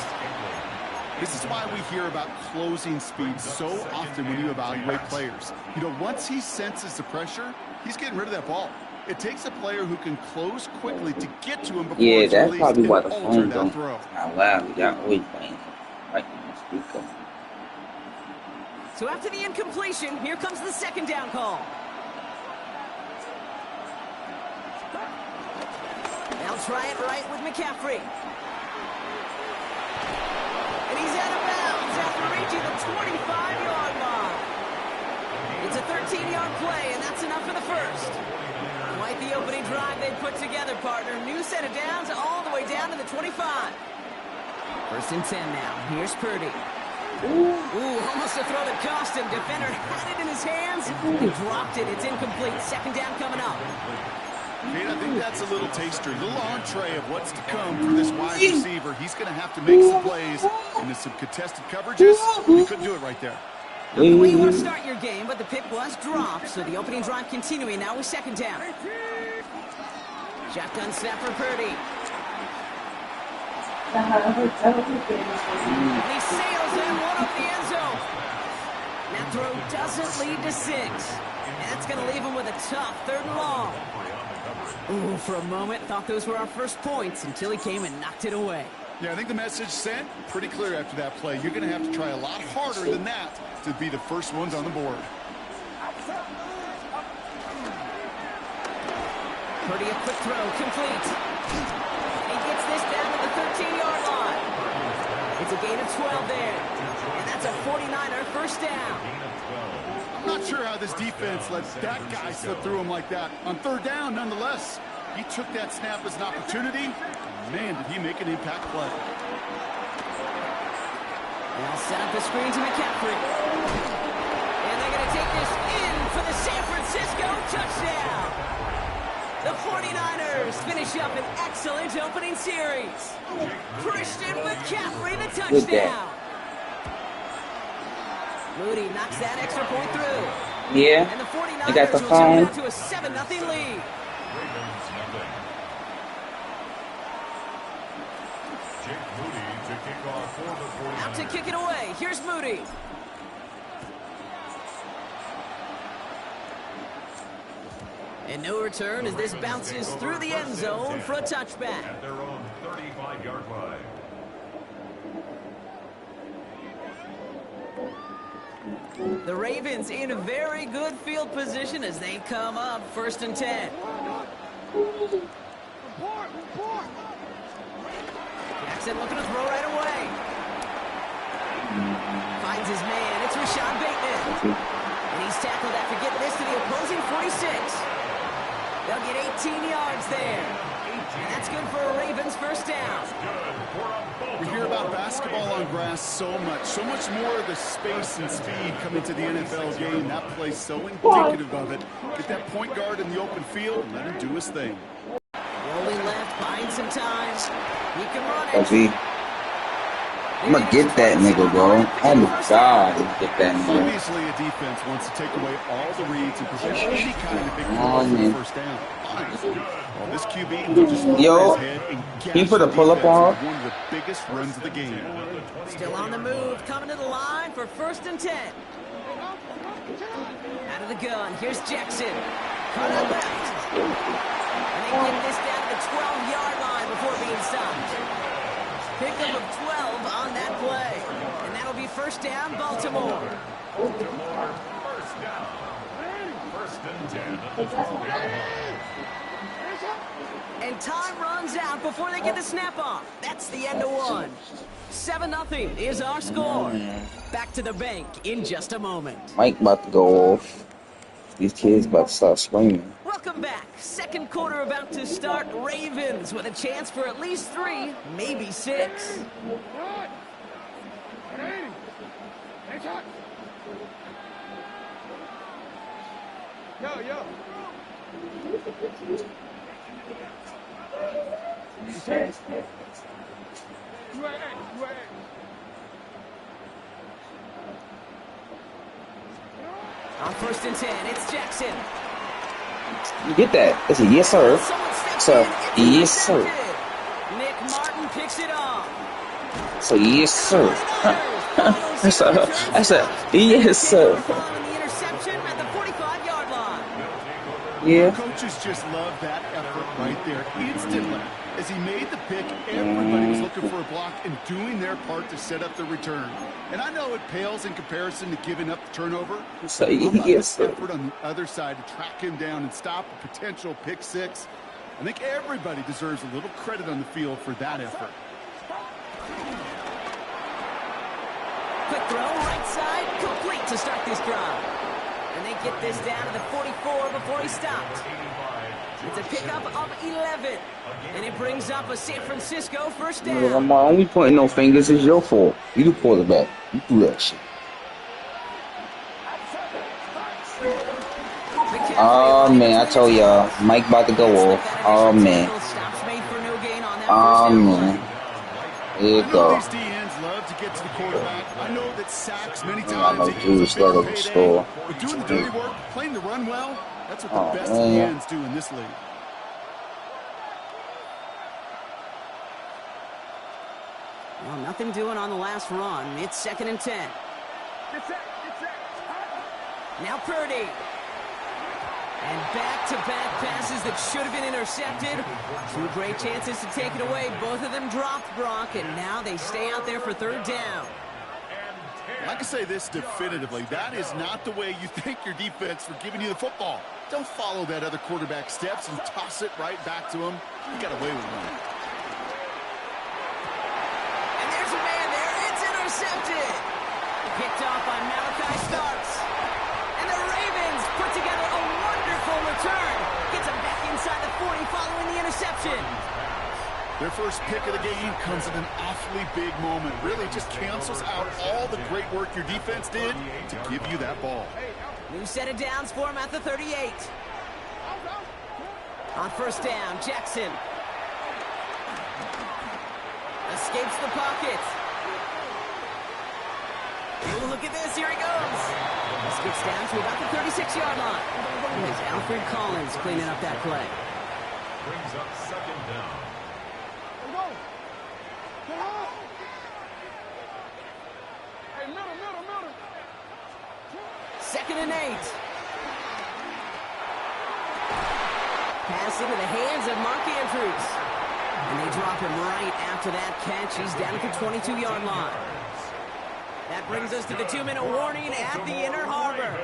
This is why we hear about closing speed so often when you evaluate players. You know, once he senses the pressure, he's getting rid of that ball. It takes a player who can close quickly to get to him before it's that's released probably why the and phone alter that don't throw. not loud. Y'all always playing right in the speaker. So after the incompletion, here comes the 2nd down call. They'll try it right with McCaffrey. And he's out of bounds after reaching the 25-yard line. It's a 13-yard play, and that's enough for the first. Quite the opening drive they put together, partner. New set of downs all the way down to the 25. 1st and 10 now. Here's Purdy. Ooh, almost a throw that cost him. Defender had it in his hands. He dropped it. It's incomplete. 2nd down coming up. Kate, I think that's a little taster, a little entree of what's to come for this wide receiver. He's going to have to make some plays into some contested coverages. He couldn't do it right there. Not the way you want to start your game, but the pick was dropped, so the opening drive continuing now with 2nd down. Shotgun snap for Purdy. And he sails in one over the end zone. That throw doesn't lead to 6. And that's going to leave him with a tough 3rd and long. Ooh, for a moment, thought those were our first points until he came and knocked it away. Yeah, I think the message sent pretty clear after that play. You're going to have to try a lot harder than that to be the first ones on the board. Purdy, a quick throw, complete. He gets this down to the 13-yard line. It's a gain of 12 there. And that's a 49er first down. I'm not sure how this defense let that guy slip through him like that. On 3rd down, nonetheless, he took that snap as an opportunity. Man, did he make an impact play. They'll set up the screen to McCaffrey. And they're going to take this in for the San Francisco touchdown. The 49ers finish up an excellent opening series. Christian McCaffrey, the touchdown. Moody knocks that extra point through. Yeah, and the 49ers I got the will phone. jump out to a 7-0 lead. Out to kick it away. Here's Moody. And no return as this bounces through the end zone for a touchback. At their own 35-yard line. The Ravens in a very good field position as they come up 1st and 10. Jackson looking to throw right away. Finds his man. It's Rashad Bateman. And he's tackled after getting this to the opposing 46. They'll get 18 yards there. And that's good for a Ravens first down. We hear about basketball on grass so much more of the space and speed coming to the NFL game. That play's so indicative of it. Get that point guard in the open field and let him do his thing. Rolling left, buying some time. He can run it. I'm gonna get that nigga, bro. Oh my God, get that nigga. Obviously, a defense wants to take away all the reads and prevent any kind of big play for the first down. Well, this QB will just look Yo, his head and he put a pull-up on. one of the biggest runs of the game. Still on the move, coming to the line for 1st and 10. Out of the gun, here's Jackson. Cut out left. And they get this down to the 12-yard line before being stopped. Pickup of 12 on that play. And that'll be first down, Baltimore. Baltimore, first down. First and 10 at the 12-yard line. And time runs out before they get the snap off. That's the end of one. 7-0 is our score. Back to the bank in just a moment. Mike about to go off. These kids about to start screaming. Welcome back. Second quarter about to start. Ravens with a chance for at least 3, maybe 6. Yo. On first and 10, it's Jackson. You get that? It's a yes, sir. So, yes, sir. Nick Martin picks it off. So, yes, sir. That's a yes, sir. The interception at the 45-yard line. Yeah. Coaches just love that effort right there. Instantly, as he made the pick, everybody was looking for a block and doing their part to set up the return. And I know it pales in comparison to giving up the turnover. So, How about yes, this sir. effort on the other side to track him down and stop a potential pick 6? I think everybody deserves a little credit on the field for that effort. Quick throw, right side, complete to start this drive. And they get this down to the 44 before he stopped. It's a pickup of 11. And it brings up a San Francisco first down. I'm only pointing no fingers. It's your fault. You the quarterback. You do that shit. Oh, man. I told y'all. Mike about to go off. Oh, man. Oh, man. Here you go. These DNs love to get to the quarterback. I know that sacks many I know times. Juice that of the score. But doing the dirty work, playing the run well, that's what the best man. DNs do in this league. Well, nothing doing on the last run. It's second and 10. Now Purdy. And back-to-back passes that should have been intercepted. 2 great chances to take it away. Both of them dropped, Brock, and now they stay out there for third down. I can say this definitively. That is not the way you thank your defense for giving you the football. Don't follow that other quarterback steps and toss it right back to him. You got away with one. And there's a man there. It's intercepted. Picked off by Malachi Starks. And the Ravens put together a wonderful return. Gets him back inside the 40 following the interception. Their first pick of the game comes at an awfully big moment. Really just cancels out all the great work your defense did to give you that ball. New set of downs for him at the 38. On first down, Jackson. Escapes the pocket. Ooh, look at this. Here he goes. This gets down to about the 36-yard line. There's Alfred Collins cleaning up that play. Brings up second down. Second and 8. Pass into the hands of Mark Andrews. And they drop him right after that catch. He's down at the 22-yard line. That brings us to the 2-minute warning at the Inner Harbor.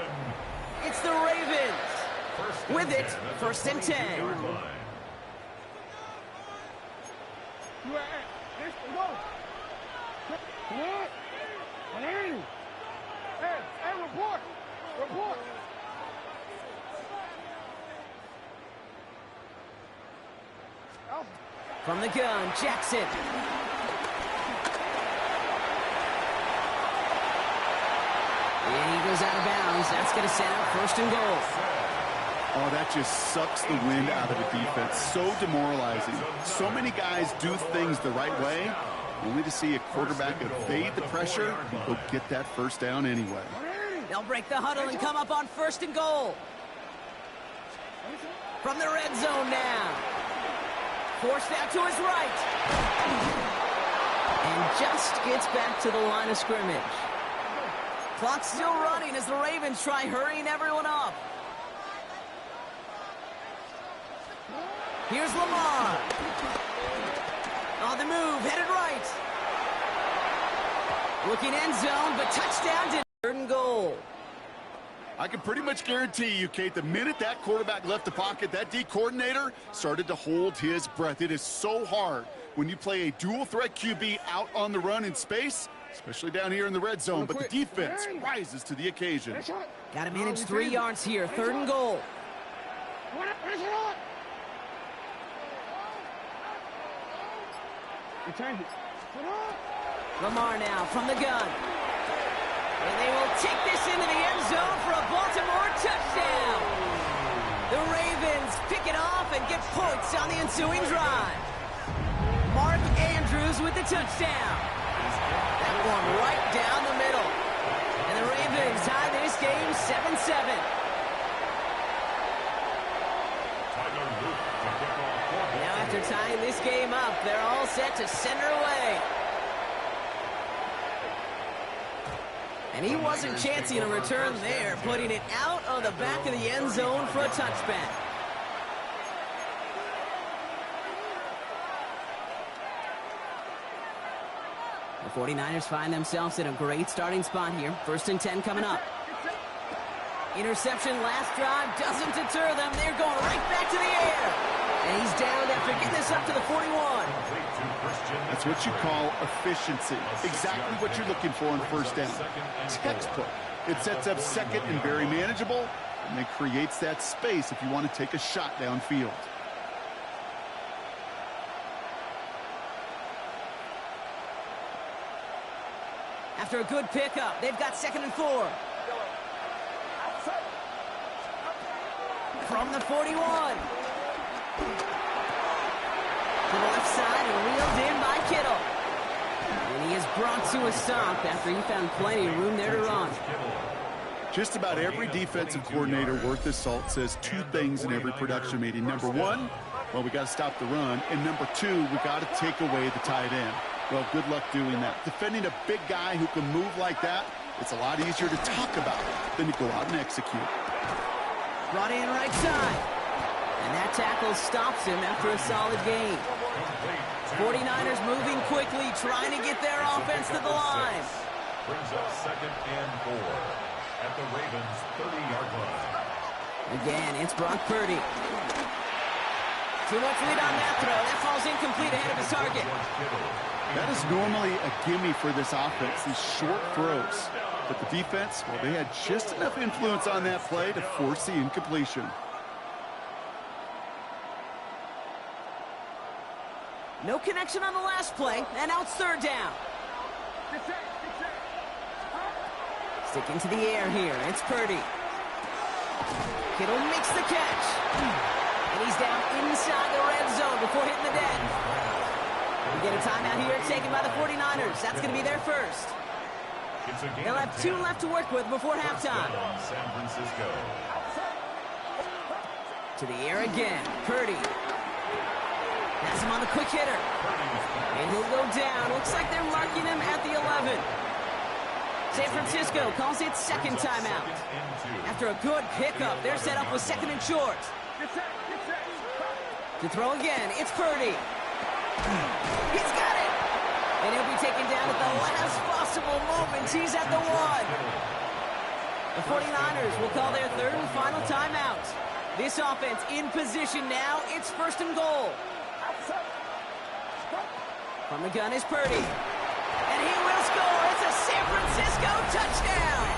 It's the Ravens. With it, first and 10. Report. From the gun, Jackson. And he goes out of bounds. That's going to set up first and goal. Oh, that just sucks the wind out of the defense. So demoralizing. So many guys do things the right way, only to see a quarterback evade the pressure and go get that first down anyway. They'll break the huddle and come up on first and goal. From the red zone now. Forced out to his right. And just gets back to the line of scrimmage. Clock's still running as the Ravens try hurrying everyone up. Here's Lamar. On the move, headed right. Looking end zone, but touchdown to third and goal. I can pretty much guarantee you, Kate, the minute that quarterback left the pocket, that D coordinator started to hold his breath. It is so hard when you play a dual-threat QB out on the run in space, especially down here in the red zone, but the defense rises to the occasion. Got to manage 3 yards here, 3rd and goal. Lamar now from the gun. And they will take this into the end zone for a Baltimore touchdown. The Ravens pick it off and get points on the ensuing drive. Mark Andrews with the touchdown. That one right down the middle. And the Ravens tie this game 7-7. Now after tying this game up, they're all set to center away. And he wasn't chancing a return there, putting it out of the back of the end zone for a touchback. The 49ers find themselves in a great starting spot here. 1st and 10 coming up. Interception last drive doesn't deter them. They're going right back to the air. And he's down after getting this up to the 41. That's what you call efficiency. Exactly what you're looking for on 1st down. Textbook. It sets up 2nd and very manageable, and it creates that space if you want to take a shot downfield. After a good pickup, they've got 2nd and 4. From the 41. To the left side and reeled in by Kittle. And he is brought to a stop after he found plenty of room there to run. Just about every defensive coordinator worth his salt says 2 things in every production meeting. Number 1, well, we got to stop the run. And number 2, we got to take away the tight end. Well, good luck doing that. Defending a big guy who can move like that, it's a lot easier to talk about than to go out and execute. Brought in right side. And that tackle stops him after a solid gain. 49ers moving quickly, trying to get their offense to the line. Brings up 2nd and 4 at the Ravens' 30-yard line. Again, it's Brock Purdy. Too much lead on that throw. That falls incomplete ahead of his target. That is normally a gimme for this offense, these short throws. But the defense, well, they had just enough influence on that play to force the incompletion. No connection on the last play, and now it's 3rd down. Sticking to the air here, it's Purdy. Kittle makes the catch. And he's down inside the red zone before hitting the deck. We get a timeout here taken by the 49ers. That's going to be their first. They'll have 2 left to work with before halftime. San Francisco. To the air again, Purdy. Has him on the quick hitter. And he'll go down. Looks like they're marking him at the 11. San Francisco calls it 2nd timeout. After a good pickup, they're set up with 2nd and short. To throw again, it's Purdy. He's got it. And he'll be taken down at the last possible moment. He's at the 1. The 49ers will call their 3rd and final timeout. This offense in position now. It's 1st and goal. From the gun is Purdy. And he will score. It's a San Francisco touchdown.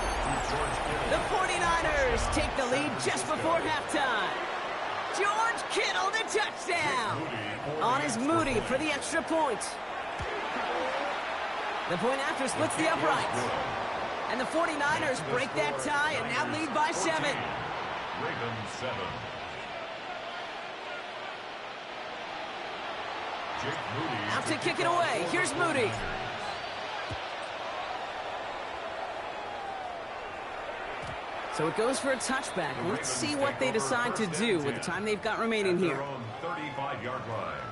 The 49ers take the lead just before halftime. George Kittle, the touchdown. On is Moody for the extra point. The point after splits the uprights. And the 49ers break that tie and now lead by 7. Ravens 7. Out to kick it away. Here's Moody. So it goes for a touchback. Let's see what they decide to do with the time they've got remaining here. 35-yard line.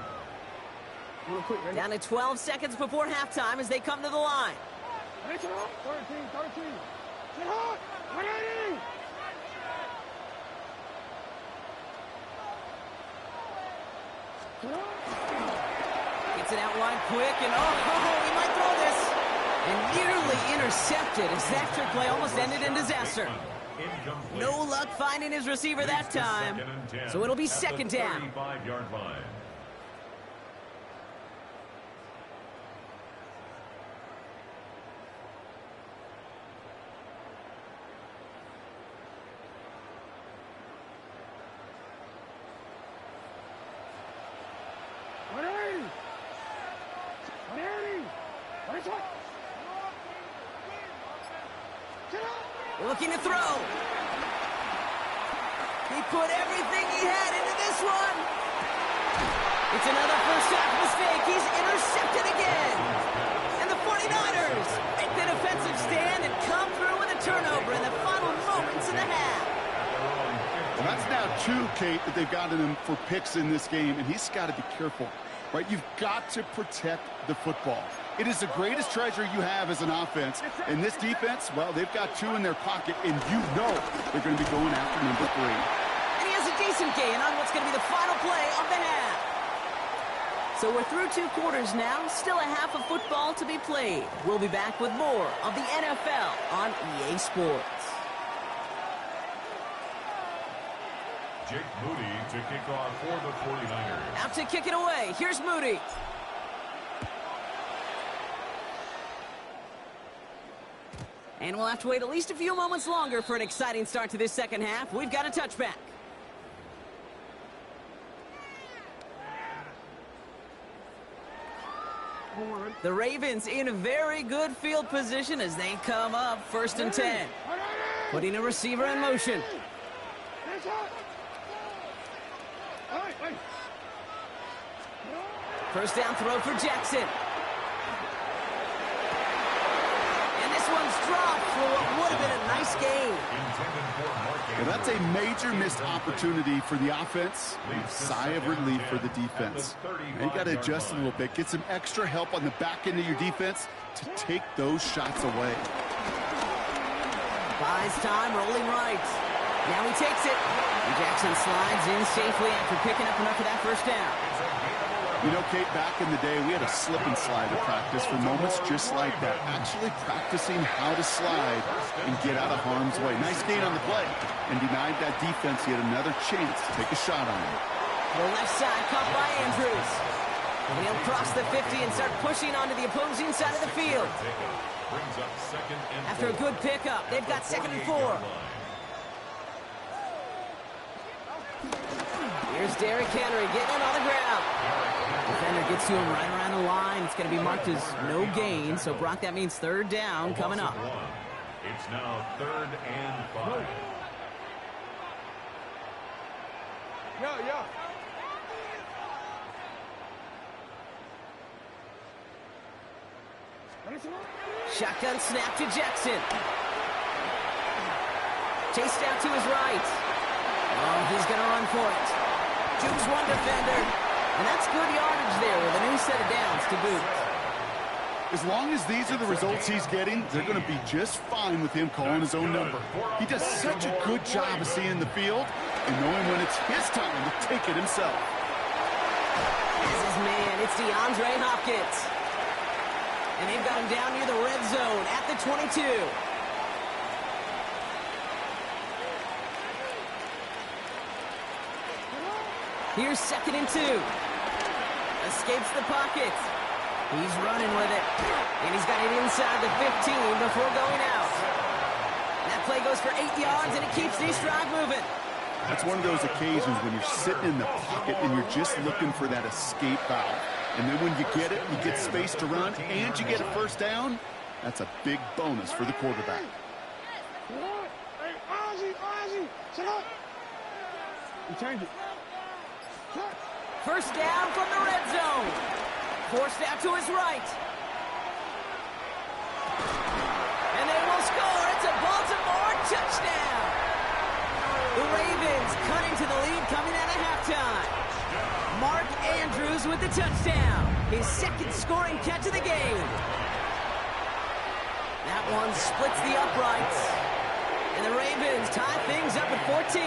Down to 12 seconds before halftime as they come to the line. 13. Get hot. 180. Gets it out wide quick, and he might throw this. And nearly intercepted as that trick play almost ended in disaster. Incomplete. No luck finding his receiver that time. So it'll be second down. 35-yard line. Looking to throw. He put everything he had into this one. It's another first half mistake. He's intercepted again. And the 49ers make the defensive stand and come through with a turnover in the final moments of the half. Well, that's now 2, Kate, that they've gotten him for picks in this game, and he's got to be careful, right? You've got to protect the football. It is the greatest treasure you have as an offense. And this defense, well, they've got 2 in their pocket, and you know they're going to be going after number 3. And he has a decent gain on what's going to be the final play of the half. So we're through 2 quarters now, still a half of football to be played. We'll be back with more of the NFL on EA Sports. Jake Moody to kick off for the 49ers. Out to kick it away. Here's Moody. And we'll have to wait at least a few moments longer for an exciting start to this second half. We've got a touchback. The Ravens in a very good field position as they come up 1st and 10. Putting a receiver in motion. First down throw for Jackson. And this one's dropped for what would have been a nice gain. Well, that's a major missed opportunity for the offense. Sigh of relief for the defense. Now you got to adjust a little bit. Get some extra help on the back end of your defense to take those shots away. Buys time, rolling right. Now he takes it. And Jackson slides in safely after picking up enough of that first down. You know, Kate, back in the day, we had a slip and slide at practice for moments just like that. Actually practicing how to slide and get out of harm's way. Nice gain on the play. And denied that defense yet another chance to take a shot on him. The left side caught by Andrews. And he'll cross the 50 and start pushing onto the opposing side of the field. After a good pickup, they've got 2nd and 4. Here's Derrick Henry getting it on the ground. Defender gets to him right around the line. It's going to be marked as no gain. So, Brock, that means 3rd down coming up. It's now 3rd and 5. Yo. Shotgun snap to Jackson. Chased out to his right. Oh, he's going to run for it. Jukes one defender. And that's good yardage there with a new set of downs to boot. As long as these are the results he's getting, they're going to be just fine with him calling his own number. He does such a good job of seeing the field and knowing when it's his time to take it himself. This is man, it's DeAndre Hopkins. And they've got him down near the red zone at the 22. Here's 2nd and 2. Escapes the pocket. He's running with it. And he's got it inside the 15 before going out. That play goes for 8 yards, and it keeps this drive moving. That's one of those occasions when you're sitting in the pocket and you're just looking for that escape valve. And then when you get it, you get space to run, and you get a first down. That's a big bonus for the quarterback. Hey, Ozzy, sit up. You change it. First down from the red zone. Forced out to his right. And they will score. It's a Baltimore touchdown. The Ravens cut into the lead coming out of halftime. Mark Andrews with the touchdown. His 2nd scoring catch of the game. That one splits the uprights. And the Ravens tie things up at 14.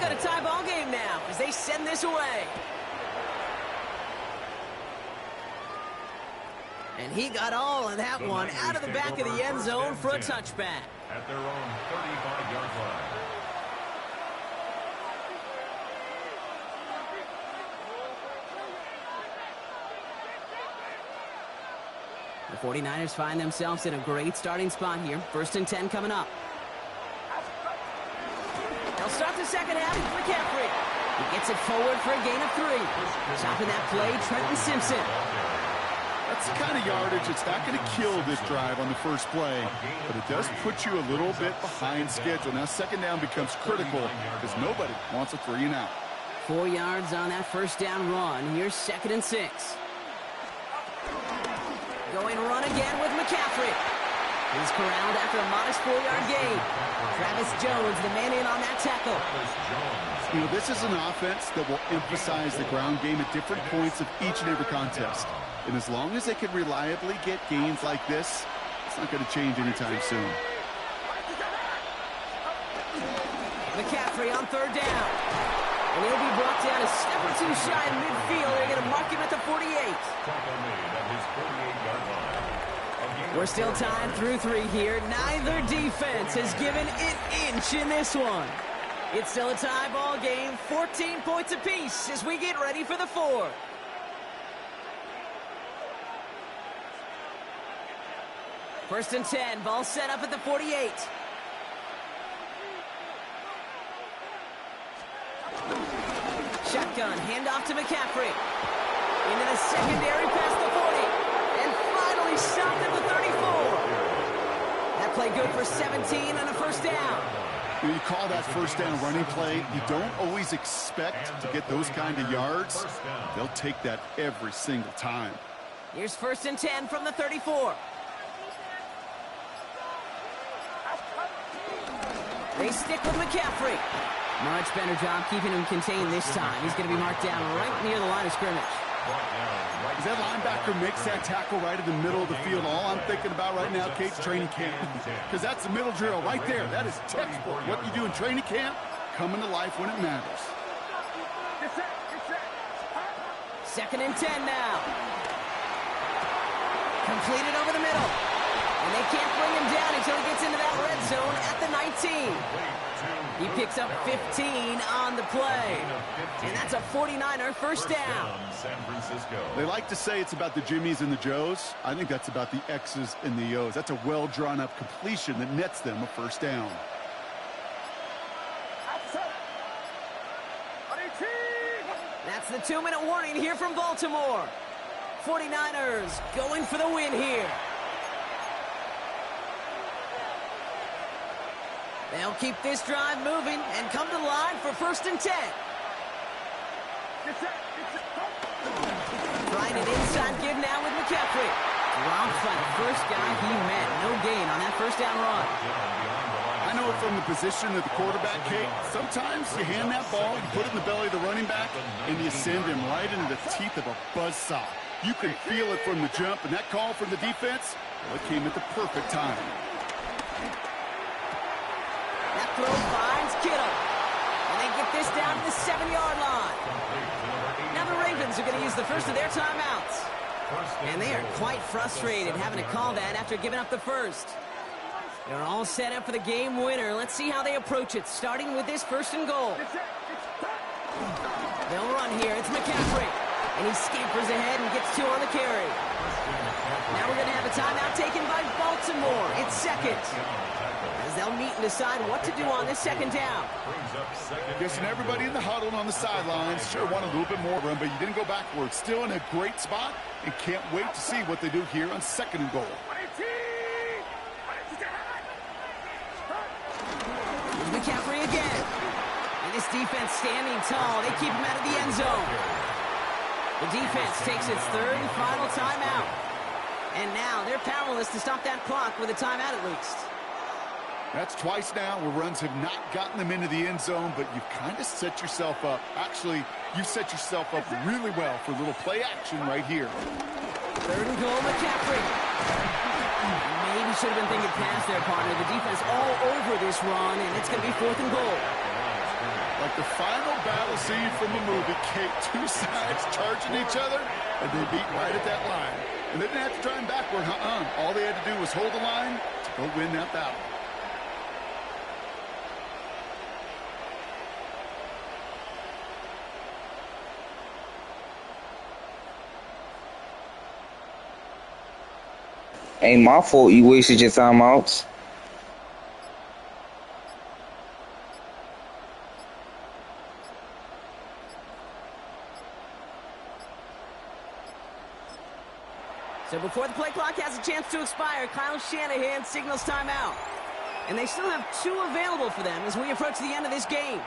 got a tie ball game now as they send this away. And he got all of that one out of the back of the end zone for a touchback. At their own 35-yard line. The 49ers find themselves in a great starting spot here. 1st and 10 coming up. They'll start the second half with McCaffrey. He gets it forward for a gain of 3. Stopping that play, Trenton Simpson. That's the kind of yardage it's not going to kill this drive on the first play, but it does put you a little bit behind schedule. Now second down becomes critical because nobody wants a 3 and out. 4 yards on that first down run. Here's 2nd and 6. Going run again with McCaffrey. He's corralled after a modest 4-yard gain. Travis Jones, the man in on that tackle. You know, this is an offense that will emphasize the ground game at different points of each and every contest. And as long as they can reliably get gains like this, it's not going to change anytime soon. McCaffrey on 3rd down. And he'll be brought down a step or 2 shy in midfield. They're going to mark him at the 48. We're still tied through 3 here. Neither defense has given an inch in this one. It's still a tie ball game, 14 points apiece as we get ready for the 4th. First and 10, ball set up at the 48. Shotgun, handoff to McCaffrey. Into the secondary past the 40. And finally stopped at the 34. That play good for 17 and a first down. When you call that first down running play, you don't always expect to get those kind of yards. They'll take that every single time. Here's 1st and 10 from the 34. They stick with McCaffrey. Much better job keeping him contained this time. He's going to be marked down right near the line of scrimmage. As that linebacker makes that tackle right in the middle of the field, all I'm thinking about right now, Kate's training camp. Because that's the middle drill right there. That is textbook. What you do in training camp, coming to life when it matters. 2nd and 10 now. Completed over the middle. And they can't bring him down until he gets into that red zone at the 19. He picks up 15 on the play. And that's a 49er first down. San Francisco. They like to say it's about the Jimmies and the Joes. I think that's about the X's and the O's. That's a well-drawn-up completion that nets them a first down. That's the 2-minute warning here from Baltimore. 49ers going for the win here. They'll keep this drive moving and come to the line for 1st and 10. Trying an inside give now with McCaffrey. Drops by the first guy he met. No gain on that first down run. I know from the position of the quarterback, Kate, sometimes you hand that ball, you put it in the belly of the running back, and you send him right into the teeth of a buzzsaw. You can feel it from the jump, and that call from the defense, well, it came at the perfect time. That throw finds Kittle. And they get this down to the 7-yard line. Now the Ravens are going to use the first of their timeouts. And they are quite frustrated having to call that after giving up the first. They're all set up for the game winner. Let's see how they approach it, starting with this 1st and goal. They'll run here. It's McCaffrey. And he scampers ahead and gets 2 on the carry. Now we're going to have a timeout taken by Baltimore. It's 2nd. As they'll meet and decide what to do on this 2nd down. Guessing everybody in the huddle and on the sidelines sure want a little bit more run, but you didn't go backwards. Still in a great spot and can't wait to see what they do here on 2nd and goal. McCaffrey again. And this defense standing tall. They keep him out of the end zone. The defense takes its 3rd and final timeout. And now they're powerless to stop that clock with a timeout at least. That's twice now where runs have not gotten them into the end zone, but you've kind of set yourself up. Actually, you set yourself up really well for a little play action right here. 3rd and goal, McCaffrey. Maybe should have been thinking pass there, partner. The defense all over this run, and it's going to be 4th and goal. Like the final battle scene from a movie, Kate, two sides charging each other, and they beat right at that line. And they didn't have to drive backward, All they had to do was hold the line to go win that battle. Ain't my fault you wasted your timeouts. So before the play clock has a chance to expire, Kyle Shanahan signals timeout. And they still have 2 available for them as we approach the end of this game.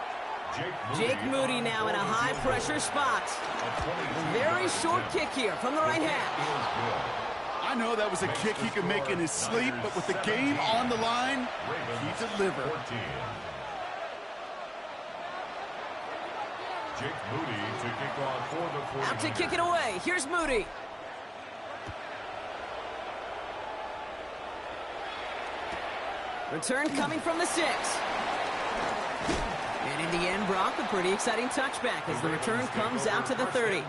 Jake Moody now in a high-pressure spot. A very short kick here from the right half. I know that was a kick he could make in his sleep, but with the game on the line, he delivered. Jake Moody to kick off for the 49ers. Out to kick it away. Here's Moody. Return coming from the 6. And in the end, Brock, a pretty exciting touchback as the return comes out to the 30. At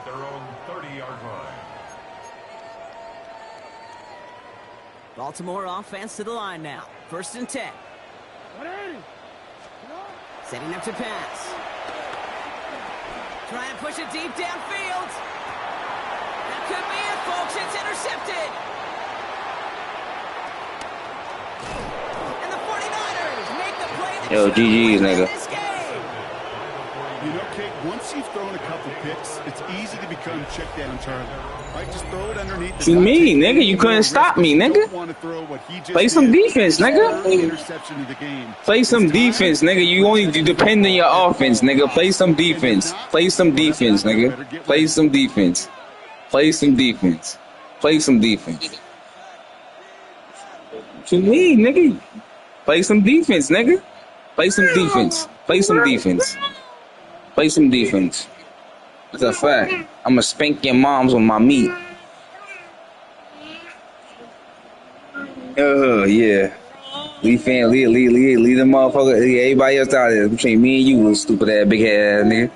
their own 30-yard line. Baltimore offense to the line now. 1st and 10. Setting up to pass. Trying to push it deep downfield. That could be it, folks. It's intercepted. And the 49ers make the play that Yo, GG's, nigga. this game. You know, Kate, once you've thrown a couple picks, it's easy to become check down Charlie. Right? Just throw it underneath. What you mean, nigga? You couldn't stop me, nigga. Play some defense, nigga. Play some defense, nigga. You only depend on your offense, nigga. Play some defense. Play some defense, nigga. Play some defense. Play some defense. Play some defense. What you mean, nigga? Play some defense, nigga. Play some defense. Play some defense. Play some defense. It's a fact. I'ma spank your moms with my meat. Yeah. Leave the motherfucker. Everybody else out there between me and you, little stupid ass big head ass nigga.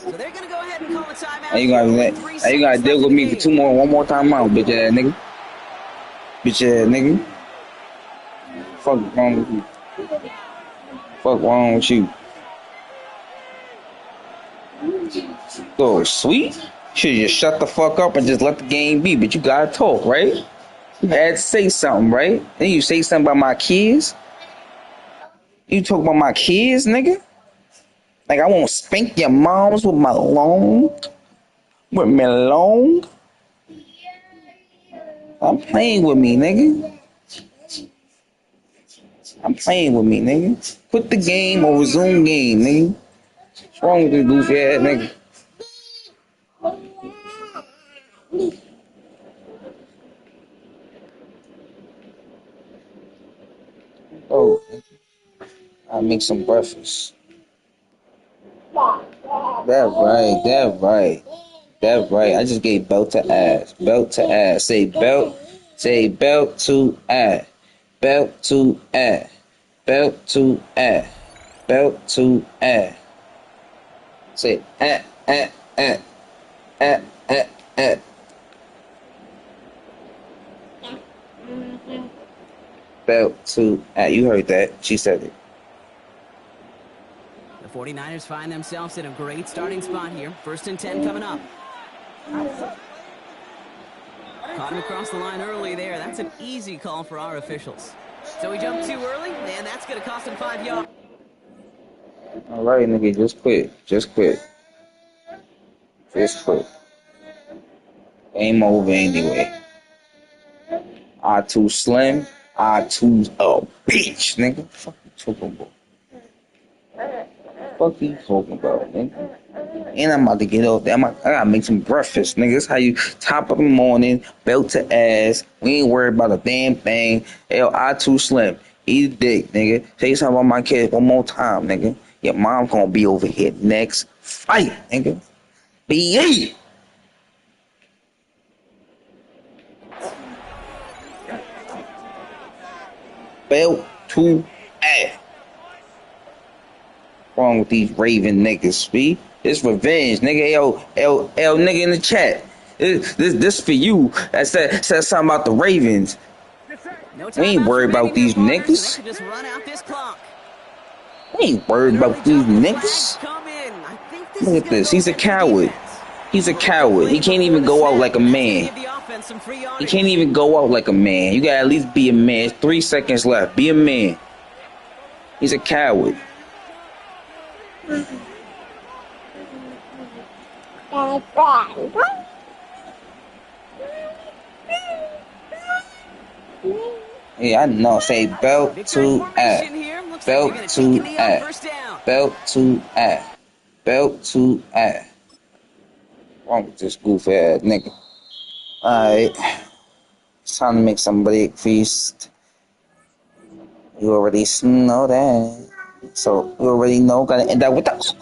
So they're gonna go ahead and call a timeout. You gotta deal with me for one more time out, bitch ass nigga. Bitch ass nigga. Fuck wrong with you? Fuck wrong with you? Oh, sweet. Should just shut the fuck up and just let the game be. But you gotta talk, right? You had to say something, right? Then you say something about my kids. You talk about my kids, nigga. Like I won't spank your moms with my long. With me long. I'm playing with me, nigga. I'm playing with me, nigga. Quit the game or resume game, nigga. What's wrong with this goofy ass nigga? Oh, I make some breakfast. That right. I just gave belt to ass. Belt to ass. Say belt to ass. Belt to ass. Belt to ass. Belt to ass. Say Belt to you heard that. She said it. The 49ers find themselves in a great starting spot here. 1st and 10 coming up. Caught him across the line early there. That's an easy call for our officials. So he jumped too early, and that's going to cost him 5 yards. All right, nigga, just quit. Game over anyway. I too slim. I too a bitch, nigga. Fuck you talking about, nigga? And I'm about to get out there. I gotta make some breakfast, nigga. That's how you top of the morning, belt to ass. We ain't worried about a damn thing. Hell, I too slim. Eat a dick, nigga. Say something about my kids one more time, nigga. Your mom gonna be over here next fight, nigga. Be belt to Wrong with these Raven niggas, B? It's revenge, nigga. Yo, L nigga in the chat. This for you. That said something about the Ravens. No We ain't worried about these niggas. So they could just run out this clock. We ain't worried about these niggas. Look at this. He's a coward. He's a coward. He can't even go out like a man. He can't even go out like a man. You gotta at least be a man. 3 seconds left. Be a man. He's a coward. Yeah, I know. Say belt to ass. Belt to ass. Belt to ass. Belt to ass. Wrong with this goofy ass nigga. Alright. It's time to make some breakfast. You already know that. So you already know. Gotta end up with the